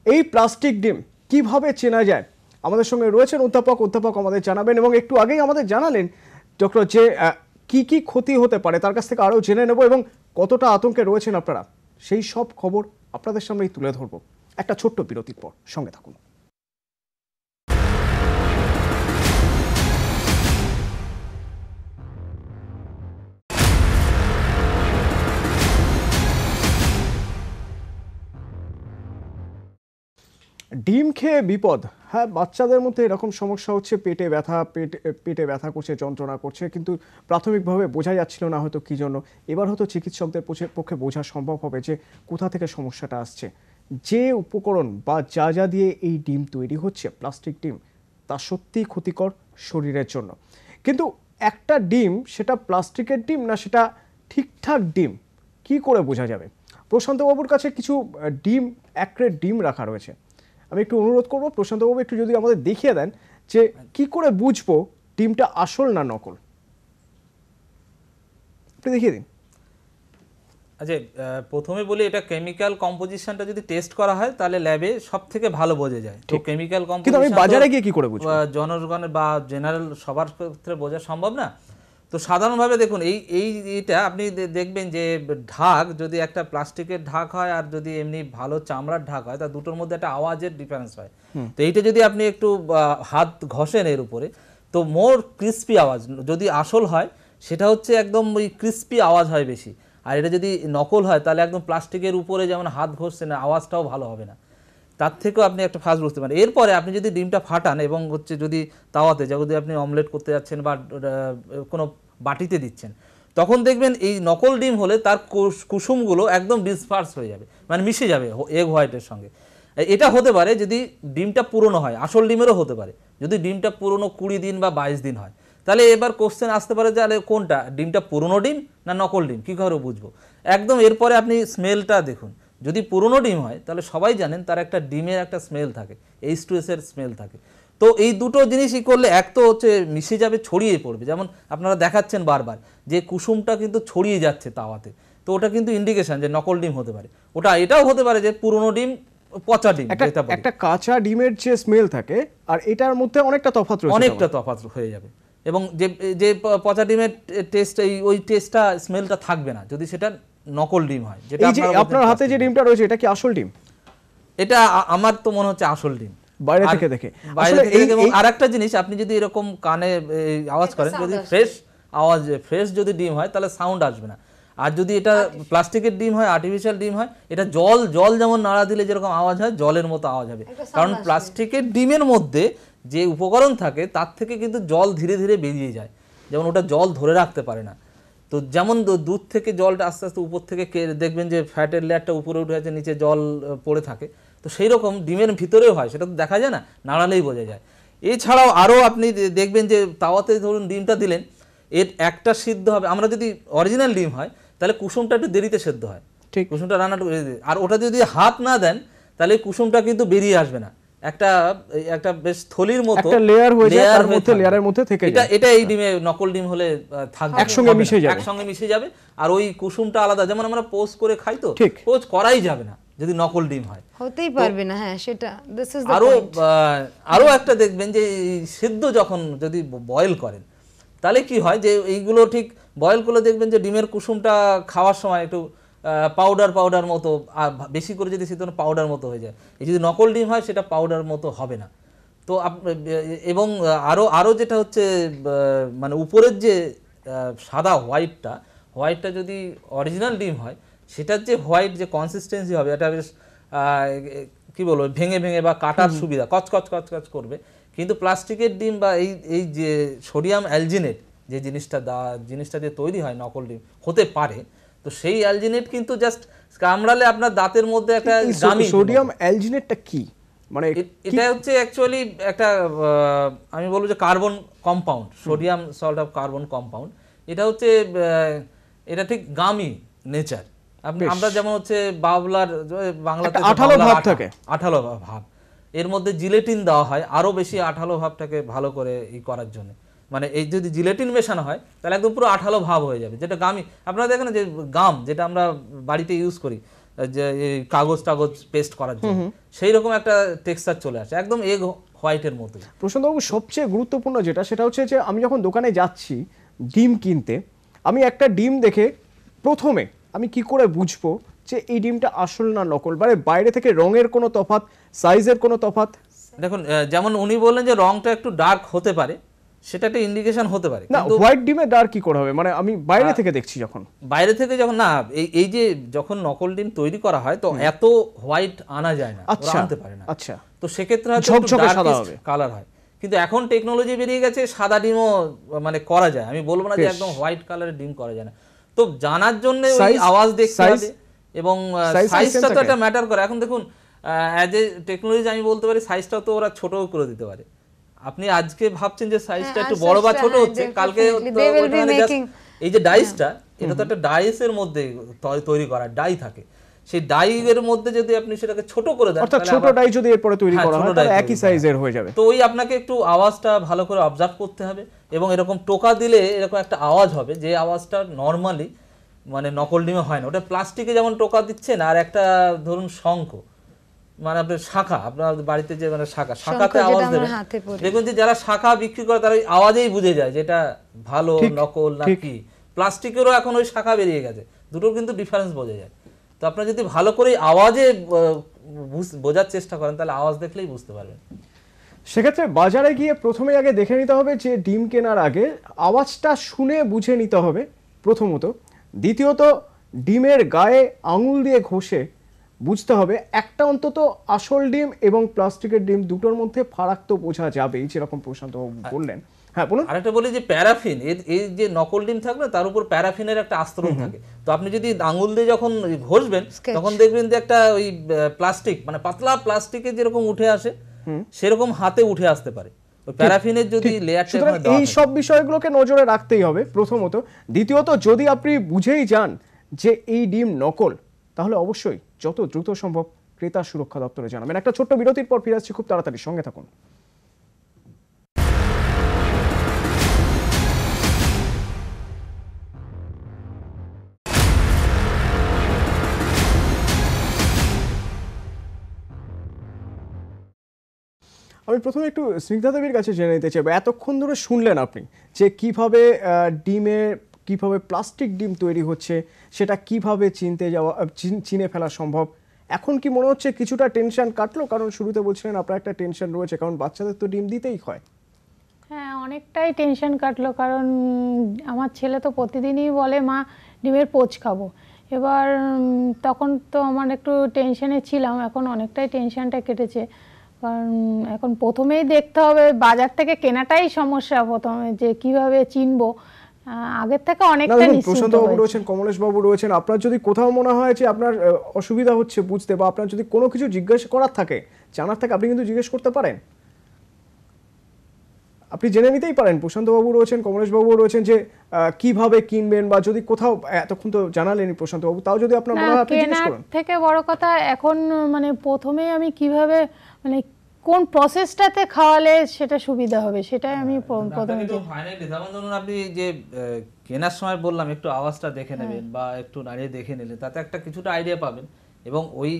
এই প্লাস্টিক ডিম কিভাবে চেনা যায়, আমাদের সঙ্গে রয়েছেন অধ্যাপক আমাদের জানাবেন। এবং একটু আগেই আমাদের জানালেন ডক্টর যে কি কি ক্ষতি হতে পারে, তার কাছ থেকে আরও জেনে নেব এবং কতটা আতঙ্কে রয়েছেন আপনারা, সেই সব খবর আপনাদের সামনেই তুলে ধরবো একটা ছোট্ট বিরতির পর। সঙ্গে থাকুন। ডিম খেয়ে বিপদ, হ্যাঁ, বাচ্চাদের মধ্যে এরকম সমস্যা হচ্ছে, পেটে ব্যথা করছে, যন্ত্রণা করছে, কিন্তু প্রাথমিকভাবে বোঝা যাচ্ছিল না হয়তো কী জন্য। এবার হয়তো চিকিৎসকদের পক্ষে বোঝা সম্ভব হবে যে কোথা থেকে সমস্যাটা আসছে। যে উপকরণ বা যা দিয়ে এই ডিম তৈরি হচ্ছে, প্লাস্টিক ডিম, তা সত্যিই ক্ষতিকর শরীরের জন্য। কিন্তু একটা ডিম সেটা প্লাস্টিকের ডিম না সেটা ঠিকঠাক ডিম কি করে বোঝা যাবে? প্রশান্তবাবুর কাছে কিছু এক ক্রেট ডিম রাখা রয়েছে। আমি একটু অনুরোধ করবো প্রশান্তবাবু একটু যদি আমাদের দেখিয়ে দেন যে কি করে বুঝবো ডিমটা আসল না নকল, একটু দেখিয়ে দিন। আচ্ছা, প্রথমে বলি এটা কেমিক্যাল কম্পোজিশনটা যদি টেস্ট করা হয় তাহলে ল্যাবে সবথেকে ভালো বোঝা যায়। তো কেমিক্যাল কম্পোজিশন আমি বাজারে গিয়ে কি করে বুঝবো? জনগণের বা জেনারেল সবার ক্ষেত্রে বোঝা সম্ভব না। তো সাধারণভাবে দেখুন এইটা আপনি দেখবেন যে ঢাক যদি একটা প্লাস্টিকের ঢাক হয় আর যদি এমনি ভালো চামড়ার ঢাক হয়, তা দুটোর মধ্যে একটা আওয়াজের ডিফারেন্স হয়। তো এইটা যদি আপনি একটু হাত ঘষেন এর উপরে, তো মোর ক্রিস্পি আওয়াজ, যদি আসল হয় সেটা হচ্ছে একদম ওই ক্রিস্পি আওয়াজ হয় বেশি। আর এটা যদি নকল হয় তাহলে একদম প্লাস্টিকের উপরে যেমন হাত ঘষছে না, আওয়াজটাও ভালো হবে না। তার থেকেও আপনি একটা ফাস্ট বুঝতে পারেন। এরপরে আপনি যদি ডিমটা ফাটান এবং হচ্ছে যদি তাওয়াতে যদি আপনি অমলেট করতে যাচ্ছেন বা কোনো বাটিতে দিচ্ছেন, তখন দেখবেন এই নকল ডিম হলে তার কুসুমগুলো একদম ডিসপার্স হয়ে যাবে, মানে মিশে যাবে এগ হোয়াইটের সঙ্গে। এটা হতে পারে যদি ডিমটা পুরনো হয়, আসল ডিমেরও হতে পারে যদি ডিমটা পুরনো 20 দিন বা 22 দিন হয়। তাহলে এবার কোশ্চেন আসতে পারে যে আরে কোনটা, ডিমটা পুরনো ডিম না নকল ডিম, কী করে বুঝবো? একদম এরপরে আপনি স্মেলটা দেখুন, যদি পুরনো ডিম হয় তাহলে সবাই জানেন তার একটা ডিমের একটা স্মেল থাকে, H2S এর স্মেল থাকে। তো এই দুটো জিনিসই করলে এক তো হচ্ছে মিশে যাবে, ছড়িয়ে পড়বে, যেমন আপনারা দেখাচ্ছেন বারবার যে কুসুমটা কিন্তু ছড়িয়ে যাচ্ছে তাওয়াতে, তো ওটা কিন্তু ইন্ডিকেশন যে নকল ডিম হতে পারে। ওটা এটাও হতে পারে যে পুরনো ডিম, পচা ডিম। একটা কাঁচা ডিমের যে স্মেল থাকে আর এটার মধ্যে অনেকটা তফাৎ রয়েছে, অনেকটা তফাৎ হয়ে যাবে, এবং যে পচা ডিমের টেস্ট, ওই টেস্টটা স্মেলটা থাকবে না যদি সেটা নকল ডিম হয়। যেটা আপনার হাতে যে ডিমটা রয়েছে এটা কি আসল ডিম? এটা আমার তো মনে হচ্ছে আসল ডিম বাইরে থেকে দেখে। আসলে এবং আরেকটা জিনিস, আপনি যদি এরকম কানে আওয়াজ করেন, যদি ফ্রেশ যদি ডিম হয় তাহলে সাউন্ড আসবে না। আর যদি এটা প্লাস্টিকের ডিম হয়, আর্টিফিশিয়াল ডিম হয়, এটা জল যেমন নাড়া দিলে যেরকম আওয়াজ হয়, জলের মতো আওয়াজ হবে। কারণ প্লাস্টিকের ডিমের মধ্যে যে উপকরণ থাকে তার থেকে কিন্তু জল ধীরে ধীরে বেরিয়ে যায়, যেমন ওটা জল ধরে রাখতে পারে না। তো যেমন দুধ থেকে জলটা আস্তে আস্তে উপর থেকে দেখবেন যে ফ্যাটের লেয়ারটা উপরে উঠে আছে, নিচে জল পড়ে থাকে, তো সেই রকম ডিমের ভিতরেও হয়, সেটা তো দেখা যায় না, নাড়ালেই বোঝা যায়। এছাড়াও আরও আপনি দেখবেন যে তাওয়াতে ধরুন ডিমটা দিলেন, এর একটা সিদ্ধ হবে, আমরা যদি অরিজিনাল ডিম হয় তাহলে কুসুমটা একটু দেরিতে সেদ্ধ হয়, ঠিক কুসুমটা রান্নাটা, আর ওটা যদি হাত না দেন তাহলে কুসুমটা কিন্তু বেরিয়ে আসবে না, একটা বেশ থলির মতো একটা লেয়ার হয়ে যায়, তার মধ্যে লেয়ারের মধ্যে থেকে যায়। এটা এই ডিমে নকল ডিম হলে থাকবে, একসঙ্গে মিশে যাবে। আর ওই কুসুমটা আলাদা, যেমন আমরা পোস্ট করে খাই, তো পোস্ট করাই যাবে না যদি নকল ডিম হয়, হতেই পারবে না। হ্যাঁ, সেটা দিস ইজ দ্য পয়েন্ট। আরো একটা দেখবেন যে সিদ্ধ যখন যদি বয়েল করেন তাহলে কি হয় যে এইগুলো ঠিক বয়েল করলে দেখবেন যে ডিমের কুসুমটা খাওয়ার সময় একটু পাউডার মতো, বেশি করে যদি সিদ্ধ পাউডার মতো হয়ে যায়। এই যদি নকল ডিম হয় সেটা পাউডার মতো হবে না। তো এবং আরো যেটা হচ্ছে মানে উপরের যে সাদা হোয়াইটটা যদি অরিজিনাল ডিম হয়, সেটার যে হোয়াইট যে কনসিস্টেন্সি হবে, এটা বেশ কি বলবো, ভেঙে বা কাটার সুবিধা, কচ করবে। কিন্তু প্লাস্টিকের ডিম বা এই যে সোডিয়াম অ্যালজিনেট যে জিনিসটা দিয়ে তৈরি হয় নকল ডিম হতে পারে, তো সেই অ্যালজিনেট কিন্তু জাস্ট কামড়ালে আপনার দাঁতের মধ্যে একটা দামি। সোডিয়াম অ্যালজিনেটটা কি? মানে এটা হচ্ছে অ্যাকচুয়ালি একটা আমি বলবো যে carbon compound, sodium salt of carbon compound. এটা হচ্ছে এটা ঠিক গামি নেচার। আমরা যেমন হচ্ছে বাবলার বাংলাতে আঠালো ভাব থাকে, আঠালো ভাব, এর মধ্যে জিলেটিন দেওয়া হয় আরো বেশি আঠালো ভাবটাকে ভালো করে করার জন্য। মানে এই যদি জিলেটিন মেশানো হয় তাহলে একদম পুরো আঠালো ভাব হয়ে যাবে, যেটা গামি। আপনারা দেখেন যে গাম যেটা আমরা বাড়িতে ইউজ করি, যে কাগজ পেস্ট করার জন্য, সেই রকম একটা টেক্সচার চলে আসে, একদম এগ হোয়াইটের মতো। প্রশান্তবাবু, সবচেয়ে গুরুত্বপূর্ণ সেটা হচ্ছে যে আমি যখন দোকানে যাচ্ছি ডিম কিনতে, আমি একটা ডিম দেখে প্রথমে আমি কি করে বুঝবো যে এই ডিমটা আসল না নকল? মানে বাইরে থেকে রঙের কোনো তফাৎ, সাইজের কোনো তফাৎ? দেখুন, যেমন উনি বললেন যে রংটা একটু ডার্ক হতে পারে, সেটা একটা ইন্ডিকেশন হতে পারে। না, হোয়াইট ডিমে ডার্ক কি করে হবে? মানে আমি বাইরে থেকে দেখছি, যখন না, এই যে যখন নকল ডিম তৈরি করা হয় তো এত হোয়াইট আনা যায় না, আনতে পারে না। আচ্ছা, তো সেক্ষেত্রে হয়তো কালার হয়। কিন্তু এখন টেকনোলজি বেরিয়ে গেছে, সাদা ডিমও মানে করা যায়। আমি বলবো না যে একদম হোয়াইট কালারের ডিম করা যায় না। তো জানার জন্য আওয়াজ দেখতে হবে এবং সাইজটা তো একটা ম্যাটার করে। এখন দেখুন, অ্যাজ এ টেকনোলজি আমি বলতে পারি সাইজটা তো ওরা ছোটও করে দিতে পারে। আপনি আজকে ভাবছেন যে সাইজটা একটু বড় বা ছোট হচ্ছে, কালকে এই যে ডাইসটা, এটা তো একটা ডাইসের মধ্যে তৈরি করা ডাই থাকে, সেই ডাইয়ের মধ্যে যদি আপনি সেটাকে ছোট করে দেন, অর্থাৎ ছোট ডাই যদি এরপরে তৈরি করা হয় তাহলে একই সাইজের হয়ে যাবে। তো ওই আপনাকে একটু আওয়াজটা ভালো করে অবজার্ভ করতে হবে, এবং এরকম টোকা দিলে এরকম একটা আওয়াজ হবে, যে আওয়াজটা নরমালি মানে নকল ডিমে হয় না। ওটা প্লাস্টিকে যেমন টোকা দিচ্ছেন, আর একটা ধরুন শঙ্খ, মানে আপনার শাখা, আপনার বাড়িতে যে মানে শাখাতে আওয়াজ দেবে, দেখুন যে যারা শাখা বিক্রি করে তারা ওই আওয়াজেই বুঝে যায় যে এটা ভালো নকল না কি। প্লাস্টিকেরও এখন ওই শাখা বেরিয়ে গেছে, দুটোর কিন্তু ডিফারেন্স বোঝা যায়। তো আপনারা যদি ভালো করে আওয়াজে বোঝার চেষ্টা করেন তাহলে আওয়াজ দেখলেই বুঝতে পারবেন। সেক্ষেত্রে বাজারে গিয়ে প্রথমে আগে দেখে নিতে হবে যে ডিম কেনার আগে আওয়াজটা শুনে বুঝে নিতে হবে প্রথমত। দ্বিতীয়ত, ডিমের গায়ে আঙুল দিয়ে ঘষে বুঝতে হবে একটা অন্তত আসল ডিম এবং প্লাস্টিকের ডিম দুটোর মধ্যে ফারাক তো বোঝা যাবেই, যেরকম প্রশান্তবাবু বললেন। হ্যাঁ বলুন। আরেকটা বলি যে প্যারাফিন, এই যে নকল ডিম থাকবে তার উপর প্যারাফিনের একটা আস্তরণ থাকে, তো আপনি যদি আঙুল দিয়ে যখন ঘষবেন তখন দেখবেন যে একটা ওই প্লাস্টিক মানে পাতলা প্লাস্টিকের যেরকম উঠে আসে সেরকম হাতে উঠে আসতে পারে ওই প্যারাফিনের যদি লেয়ারটা এখানে দেওয়া এই সব বিষয়গুলোকে নজরে রাখতেই হবে প্রথমত। দ্বিতীয়ত যদি আপনি বুঝেই যান যে এই ডিম নকল, তাহলে অবশ্যই যত দ্রুত সম্ভব ক্রেতা সুরক্ষা দপ্তরে জানাবেন। একটা ছোট্ট বিরতির পর ফিরে আসছি খুব তাড়াতাড়ি, সঙ্গে থাকুন। আমি প্রথমে একটু স্নিগ্ধা দেবীর কাছে জেনে নিতে চাইবো, এতক্ষণ ধরে শুনলেন আপনি যে কিভাবে কিভাবে প্লাস্টিক ডিম তৈরি হচ্ছে, সেটা কিভাবে চিনে ফেলা সম্ভব। এখন কি মনে হচ্ছে কিছুটা টেনশন কাটলো? কারণ শুরুতে বলছিলেন আপনার একটা টেনশন রয়েছে, কারণ বাচ্চাদের তো ডিম দিতেই হয়। হ্যাঁ, অনেকটাই টেনশন কাটলো, কারণ আমার ছেলে তো প্রতিদিনই বলে মা ডিমের পোচ খাবো। এবার তখন তো আমার একটু টেনশনে ছিলাম, এখন অনেকটাই টেনশনটা কেটেছে। কারণ এখন প্রথমেই দেখতে হবে, বাজার থেকে কেনাটাই সমস্যা প্রথমে, যে কিভাবে চিনবো। আগের থেকে অনেকটা নিশ্চিন্ত প্রশান্তবাবু রয়েছেন, কমলেশবাবু রয়েছেন, আপনার যদি কোথাও মনে হয় যে আপনার অসুবিধা হচ্ছে বুঝতে, বা আপনার যদি কোনো কিছু জিজ্ঞেস করার থাকে, জানার থাকে, আপনি কিন্তু জিজ্ঞেস করতে পারেন, আপনি জেনে নিতেই পারেন। প্রশান্তবাবু রয়েছেন, কমলেশবাবু রয়েছেন, যে কিভাবে কিনবেন, বা যদি কোথাও এতক্ষণ তো জানালেনি প্রশান্তবাবু, তাও যদি আপনার মনে হয় আপনি জিজ্ঞেস করুন। থেকে বড় কথা এখন মানে প্রথমেই আমি কিভাবে মানে কোন প্রসেসটাতে খাওয়ালে সেটা সুবিধা হবে, সেটাই আমি প্রথমে ফাইনালি যেমন ধরুন আপনি যে কেনার সময় বললাম একটু আওয়াজটা দেখে নেবেন বা একটু নাড়িয়ে দেখে নিলেন, তাতে একটা কিছুটা আইডিয়া পাবেন। এবং ওই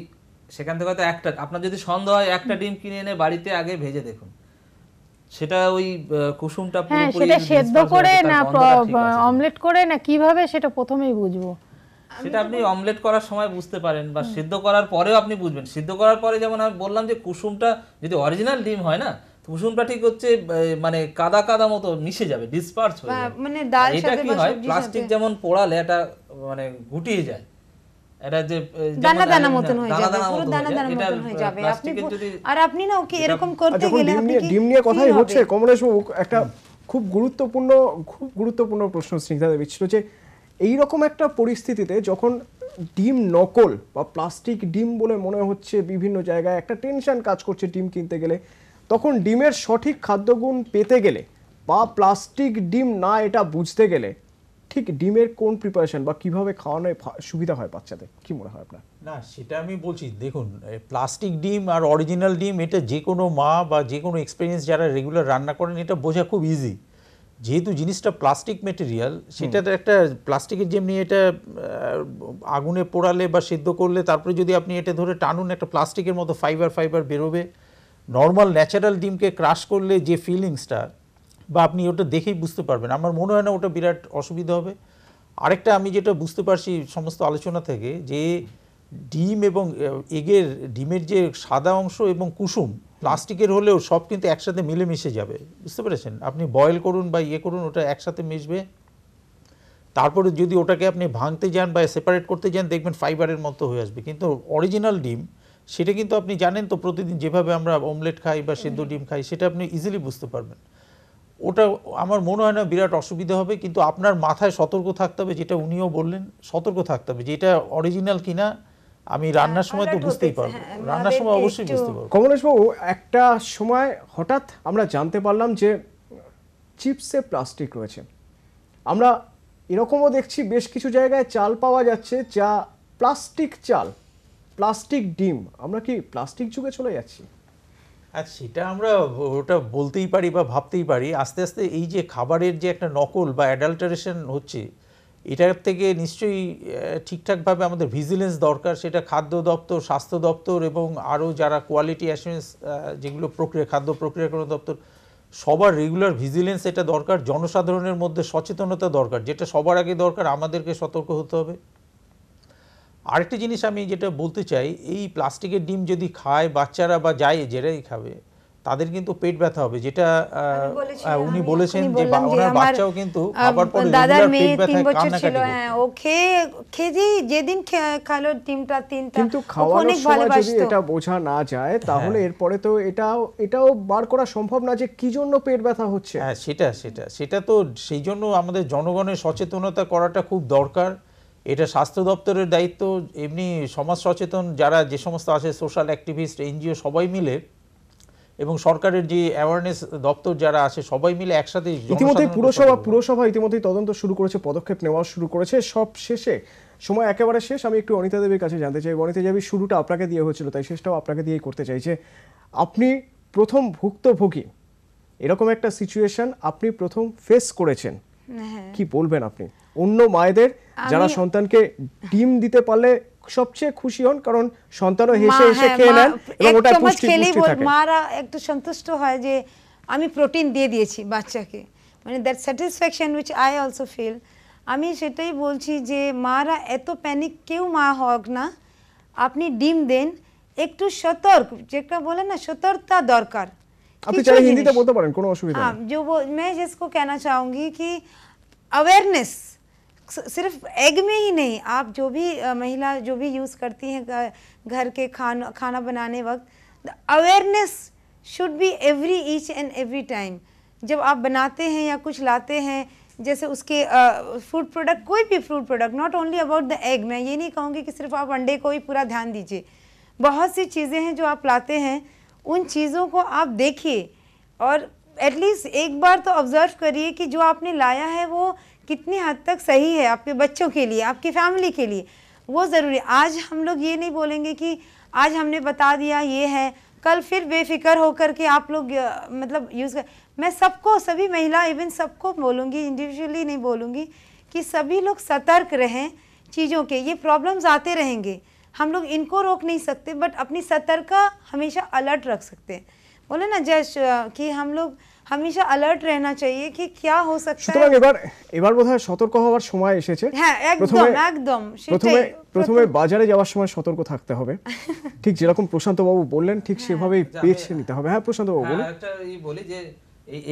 সেখান থেকে হয়তো একটা আপনার যদি সন্দেহ হয় একটা ডিম কিনে এনে বাড়িতে আগে ভেজে দেখুন, সেটা ওই কুসুমটা পুরোপুরি সেটা সেদ্ধ করে না অমলেট করে না কিভাবে, সেটা প্রথমেই বুঝবো। সেটা আপনি অমলেট করার সময় বুঝতে পারেন বা সিদ্ধ করার পরেও আপনি বুঝবেন। সিদ্ধ করার পরে যেমন আমি বললাম যে কুসুমটা যদি অরিজিনাল ডিম হয় না, কুসুমটা ঠিক হচ্ছে মানে কাদা কাদা মতো মিশে যাবে, ডিসপার্স হয়ে যাবে। মানে ডাল এটা সাথে কি বা হয়, সবজির প্লাস্টিক সাথে যেমন পোড়ালে এটা মানে গুটিয়ে যায়, এটা যে দানা দানা মতন হয়ে যাবে, দানা পুরো দানা দানা মতন হয়ে যাবে। আপনি আর আপনি না ওকে এরকম আর করতে যখন গেলে আপনি কি ডিম নিয়ে কথাই হচ্ছে, কমলেশবাবু একটা খুব গুরুত্বপূর্ণ প্রশ্ন স্নিগ্ধা দেবী ছিল, যে এইরকম একটা পরিস্থিতিতে যখন ডিম নকল বা প্লাস্টিক ডিম বলে মনে হচ্ছে, বিভিন্ন জায়গায় একটা টেনশন কাজ করছে ডিম কিনতে গেলে, তখন ডিমের সঠিক খাদ্যগুণ পেতে গেলে বা প্লাস্টিক ডিম না এটা বুঝতে গেলে ঠিক ডিমের কোন প্রিপারেশন বা কিভাবে খাওয়ানো সুবিধা হয় বাচ্চাদের, কি মনে হয় আপনার? না, সেটা আমি বলছি, দেখুন প্লাস্টিক ডিম আর অরিজিনাল ডিম এটা যে কোনো মা বা যে কোনো এক্সপিরিয়েন্স যারা রেগুলার রান্না করেন এটা বোঝা খুব ইজি। যেহেতু জিনিসটা প্লাস্টিক মেটেরিয়াল, সেটাতে একটা প্লাস্টিকের যেমনি এটা আগুনে পোড়ালে বা সিদ্ধ করলে তারপরে যদি আপনি এটা ধরে টানুন, একটা প্লাস্টিকের মতো ফাইবার বেরোবে। নর্মাল ন্যাচারাল ডিমকে ক্রাশ করলে যে ফিলিংসটা, বা আপনি ওটা দেখেই বুঝতে পারবেন, আমার মনে হয় না ওটা বিরাট অসুবিধা হবে। আরেকটা আমি যেটা বুঝতে পারছি সমস্ত আলোচনা থেকে, যে ডিম এবং ডিমের যে সাদা অংশ এবং কুসুম প্লাস্টিকের হলেও সব কিন্তু একসাথে মিলেমিশে যাবে, বুঝতে পেরেছেন? আপনি বয়েল করুন বা করুন, ওটা একসাথে মিশবে। তারপরে যদি ওটাকে আপনি ভাঙতে যান বা সেপারেট করতে যান, দেখবেন ফাইবারের মতো হয়ে আসবে। কিন্তু অরিজিনাল ডিম সেটা কিন্তু আপনি জানেন তো, প্রতিদিন যেভাবে আমরা অমলেট খাই বা সেদ্ধ ডিম খাই, সেটা আপনি ইজিলি বুঝতে পারবেন। ওটা আমার মনে হয় না বিরাট অসুবিধা হবে, কিন্তু আপনার মাথায় সতর্ক থাকতে হবে, যেটা উনিও বললেন, সতর্ক থাকতে হবে যে এটা অরিজিনাল কিনা। আমি রান্নার সময় তো বুঝতেই পারবো, রান্নার সময় অবশ্যই বুঝতে পারবো। কমলেশবাবু, একটা সময় হঠাৎ আমরা জানতে পারলাম যে চিপসে প্লাস্টিক রয়েছে। আমরা এরকমও দেখছি বেশ কিছু জায়গায় চাল পাওয়া যাচ্ছে যা প্লাস্টিক চাল, প্লাস্টিক ডিম। আমরা কি প্লাস্টিক যুগে চলে যাচ্ছি? আর সেটা আমরা ওটা বলতেই পারি বা ভাবতেই পারি। আস্তে আস্তে এই যে খাবারের যে একটা নকল বা অ্যাডাল্টারেশন হচ্ছে, এটার থেকে নিশ্চয়ই ঠিকঠাকভাবে আমাদের ভিজিলেন্স দরকার। সেটা খাদ্য দপ্তর, স্বাস্থ্য দপ্তর এবং আরও যারা কোয়ালিটি অ্যাসুরেন্স যেগুলো খাদ্য প্রক্রিয়াকরণ দপ্তর, সবার রেগুলার ভিজিলেন্স এটা দরকার। জনসাধারণের মধ্যে সচেতনতা দরকার, যেটা সবার আগে দরকার, আমাদেরকে সতর্ক হতে হবে। আরেকটা জিনিস আমি যেটা বলতে চাই, এই প্লাস্টিকের ডিম যদি খায় বাচ্চারা বা যারাই খাবে, তাদের কিন্তু পেট ব্যথা হবে, যেটা উনি বলেছেন উনি যে বললেন যে ওনার আমার, বাচ্চাও কিন্তু খাবার পরে দাদার রেগুলার মেয়ে পেট 3 ব্যথায় বছর ছিল, কান্নাকাটি হ্যাঁ করতো। ও খেয়ে যেদিন খালো ডিমটা 3টা, কিন্তু ওকে খাওয়ানোর অনেক সময় যদি ভালোবাসতো। এটা বোঝা না যায় তাহলে এরপরে তো এটাও বার করা সম্ভব না যে কি জন্য পেট ব্যথা হচ্ছে। হ্যাঁ, সেটা তো সেই জন্য আমাদের জনগণের সচেতনতা করাটা খুব দরকার। এটা স্বাস্থ্য দপ্তরের দায়িত্ব, এমনি সমাজ সচেতন যারা যে সমস্ত আছে, সোশ্যাল অ্যাক্টিভিস্ট, এনজিও সবাই মিলে, এবং সরকারের যে অ্যাওয়ারনেস দপ্তর যারা আছে সবাই মিলে একসাথে ইতিমধ্যে পুরসভা ইতিমধ্যেই তদন্ত শুরু করেছে, পদক্ষেপ নেওয়া শুরু করেছে। সব শেষে সময় একেবারে শেষ, আমি একটু অনিতা দেবীর কাছে জানতে চাই। অনিতা দেবী, শুরুটা আপনাকে দিয়ে হয়েছিল, তাই শেষটাও আপনাকে দিয়েই করতে চাইছে। আপনি প্রথম ভুক্তভোগী, এরকম একটা সিচুয়েশন আপনি প্রথম ফেস করেছেন, কি বলবেন আপনি? অন্য মায়েদের যারা সন্তানকে ডিম দিতে পারলে সবচেয়ে খুশি হন, কারণ সন্তানও হেসে হেসে খেয়ে নেন এবং ওটা পুষ্টি থাকে, মারা একটু সন্তুষ্ট হয় যে আমি প্রোটিন দিয়ে দিয়েছি বাচ্চাকে, মানে that satisfaction which I also feel. আমি সেটাই বলছি যে মারা এত প্যানিক কেউ মা হোক না, আপনি ডিম দেন, একটু সতর্ক, যেটা বলে না সতর্কতা দরকার। আপনি চাইলে হিন্দিতে বলতে পারেন, কোনো অসুবিধা নেই। जो वो मैं जिसको कहना चाहूँगी कि अवेयरनेस सिर्फ एग में ही नहीं, आप जो भी महिला जो भी यूज़ करती हैं घर के खाना बनाने वक्त, awareness should be every each and every time. जब आप बनाते हैं या कुछ लाते हैं, जैसे उसके फूड प्रोडक्ट, कोई भी food product, not only about the egg, मैं ये नहीं कहूँगी कि सिर्फ आप अंडे को ही पूरा ध्यान दीजिए। बहुत सी चीज़ें हैं जो आप लाते हैं, उन चीज़ों को आप देखिए और एटलीस्ट एक बार तो ऑब्जर्व करिए कि जो आपने लाया है वो कितनी हद तक सही है आपके बच्चों के लिए, आपकी फैमिली के लिए, वो ज़रूरी। आज हम लोग ये नहीं बोलेंगे कि आज हमने बता दिया ये है, कल फिर बेफिक्र होकर के आप लोग मतलब यूज़ कर। मैं सबको, सभी महिला इवन सबको बोलूँगी, इंडिविजुअली नहीं बोलूँगी, कि सभी लोग सतर्क रहें चीज़ों के। ये प्रॉब्लम्स आते रहेंगे, हम लोग इनको रोक नहीं सकते, बट अपनी सतर्कता हमेशा अलर्ट रख सकते हैं। बोले ना जश कि हम लोग हमेशा अलर्ट रहना चाहिए कि क्या हो सकता है। এবার বোধহয় সতর্ক হওয়ার সময় এসেছে। হ্যাঁ, একদম প্রথমে বাজারে যাওয়ার সময় সতর্ক থাকতে হবে, ঠিক যেরকম প্রশান্ত বাবু বললেন ঠিক সেভাবেই বেছে নিতে হবে। হ্যাঁ প্রশান্ত বাবু বলুন। একটা বলি যে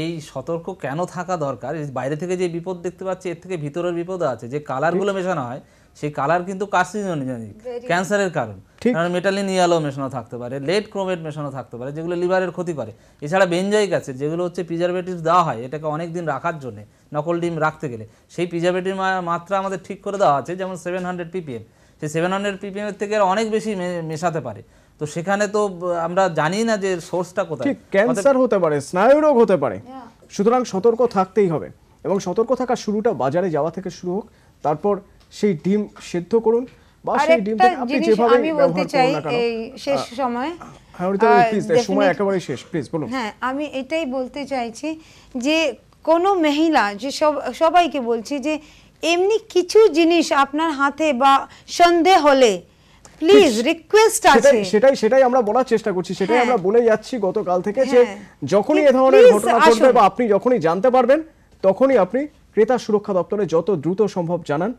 এই সতর্ক কেন থাকা দরকার, বাইরে থেকে যে বিপদ দেখতে পাচ্ছি এর থেকে ভিতরের বিপদ আছে। যে কালারগুলো মেশানো হয় সেই কালার কিন্তু কার্সিনোজেনিক, ক্যান্সারের কারণ। কারণ মেটালিন ইয়ালো মেশানো থাকতে পারে, লেড ক্রোমেট মেশানো থাকতে পারে, যেগুলো লিভারের ক্ষতি করে। এছাড়া বেনজয়িক অ্যাসিড, যেগুলো হচ্ছে প্রিজারভেটিভ দেওয়া হয় এটাকে অনেক দিন রাখার জন্য, নকল ডিম রাখতে গেলে সেই প্রিজারভেটিভ মাত্রা আমাদের ঠিক করে দেওয়া আছে, যেমন 700 ppm। সেই 700 ppm এর থেকে অনেক বেশি মেশাতে পারে। তো সেখানে তো আমরা জানি না যে সোর্সটা কোথায়। ক্যান্সার হতে পারে, স্নায়ু রোগ হতে পারে, সুতরাং সতর্ক থাকতেই হবে। এবং সতর্ক থাকার শুরুটা বাজারে যাওয়া থেকে শুরু হোক, তারপর সেই ডিম সেদ্ধ করুন বা সেই ডিম আপনি যেভাবে ব্যবহার করুন না কেন। এই শেষ সময়, হ্যাঁ প্লিজ, সময় একেবারে শেষ, প্লিজ বলুন। হ্যাঁ, আমি এটাই বলতে চাইছি যে কোনো মহিলা, যে সবাইকে বলছি যে এমনি কিছু জিনিস আপনার হাতে বা সন্দেহ হলে প্লিজ রিকোয়েস্ট আছে, সেটাই আমরা বলার চেষ্টা করছি, সেটাই আমরা বলে যাচ্ছি গতকাল থেকে, যে যখনই এ ধরনের ঘটনা ঘটবে বা আপনি যখনই জানতে পারবেন তখনই আপনি ক্রেতা সুরক্ষা দপ্তরে যত দ্রুত সম্ভব জানান।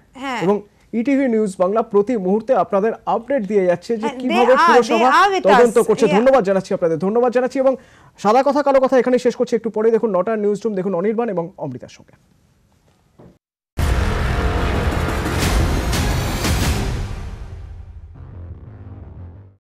এবং ইটিভি নিউজ বাংলা প্রতি মুহূর্তে আপনাদের আপডেট দিয়ে যাচ্ছে যে কিভাবে পুরসভা তদন্ত করছে। ধন্যবাদ জানাচ্ছি আপনাদের, ধন্যবাদ জানাচ্ছি। এবং সাদা কথা কালো কথা এখানে শেষ করছি, একটু পরে দেখুন 9টার নিউজ রুম, দেখুন অনির্বাণ এবং অমৃতার সঙ্গে।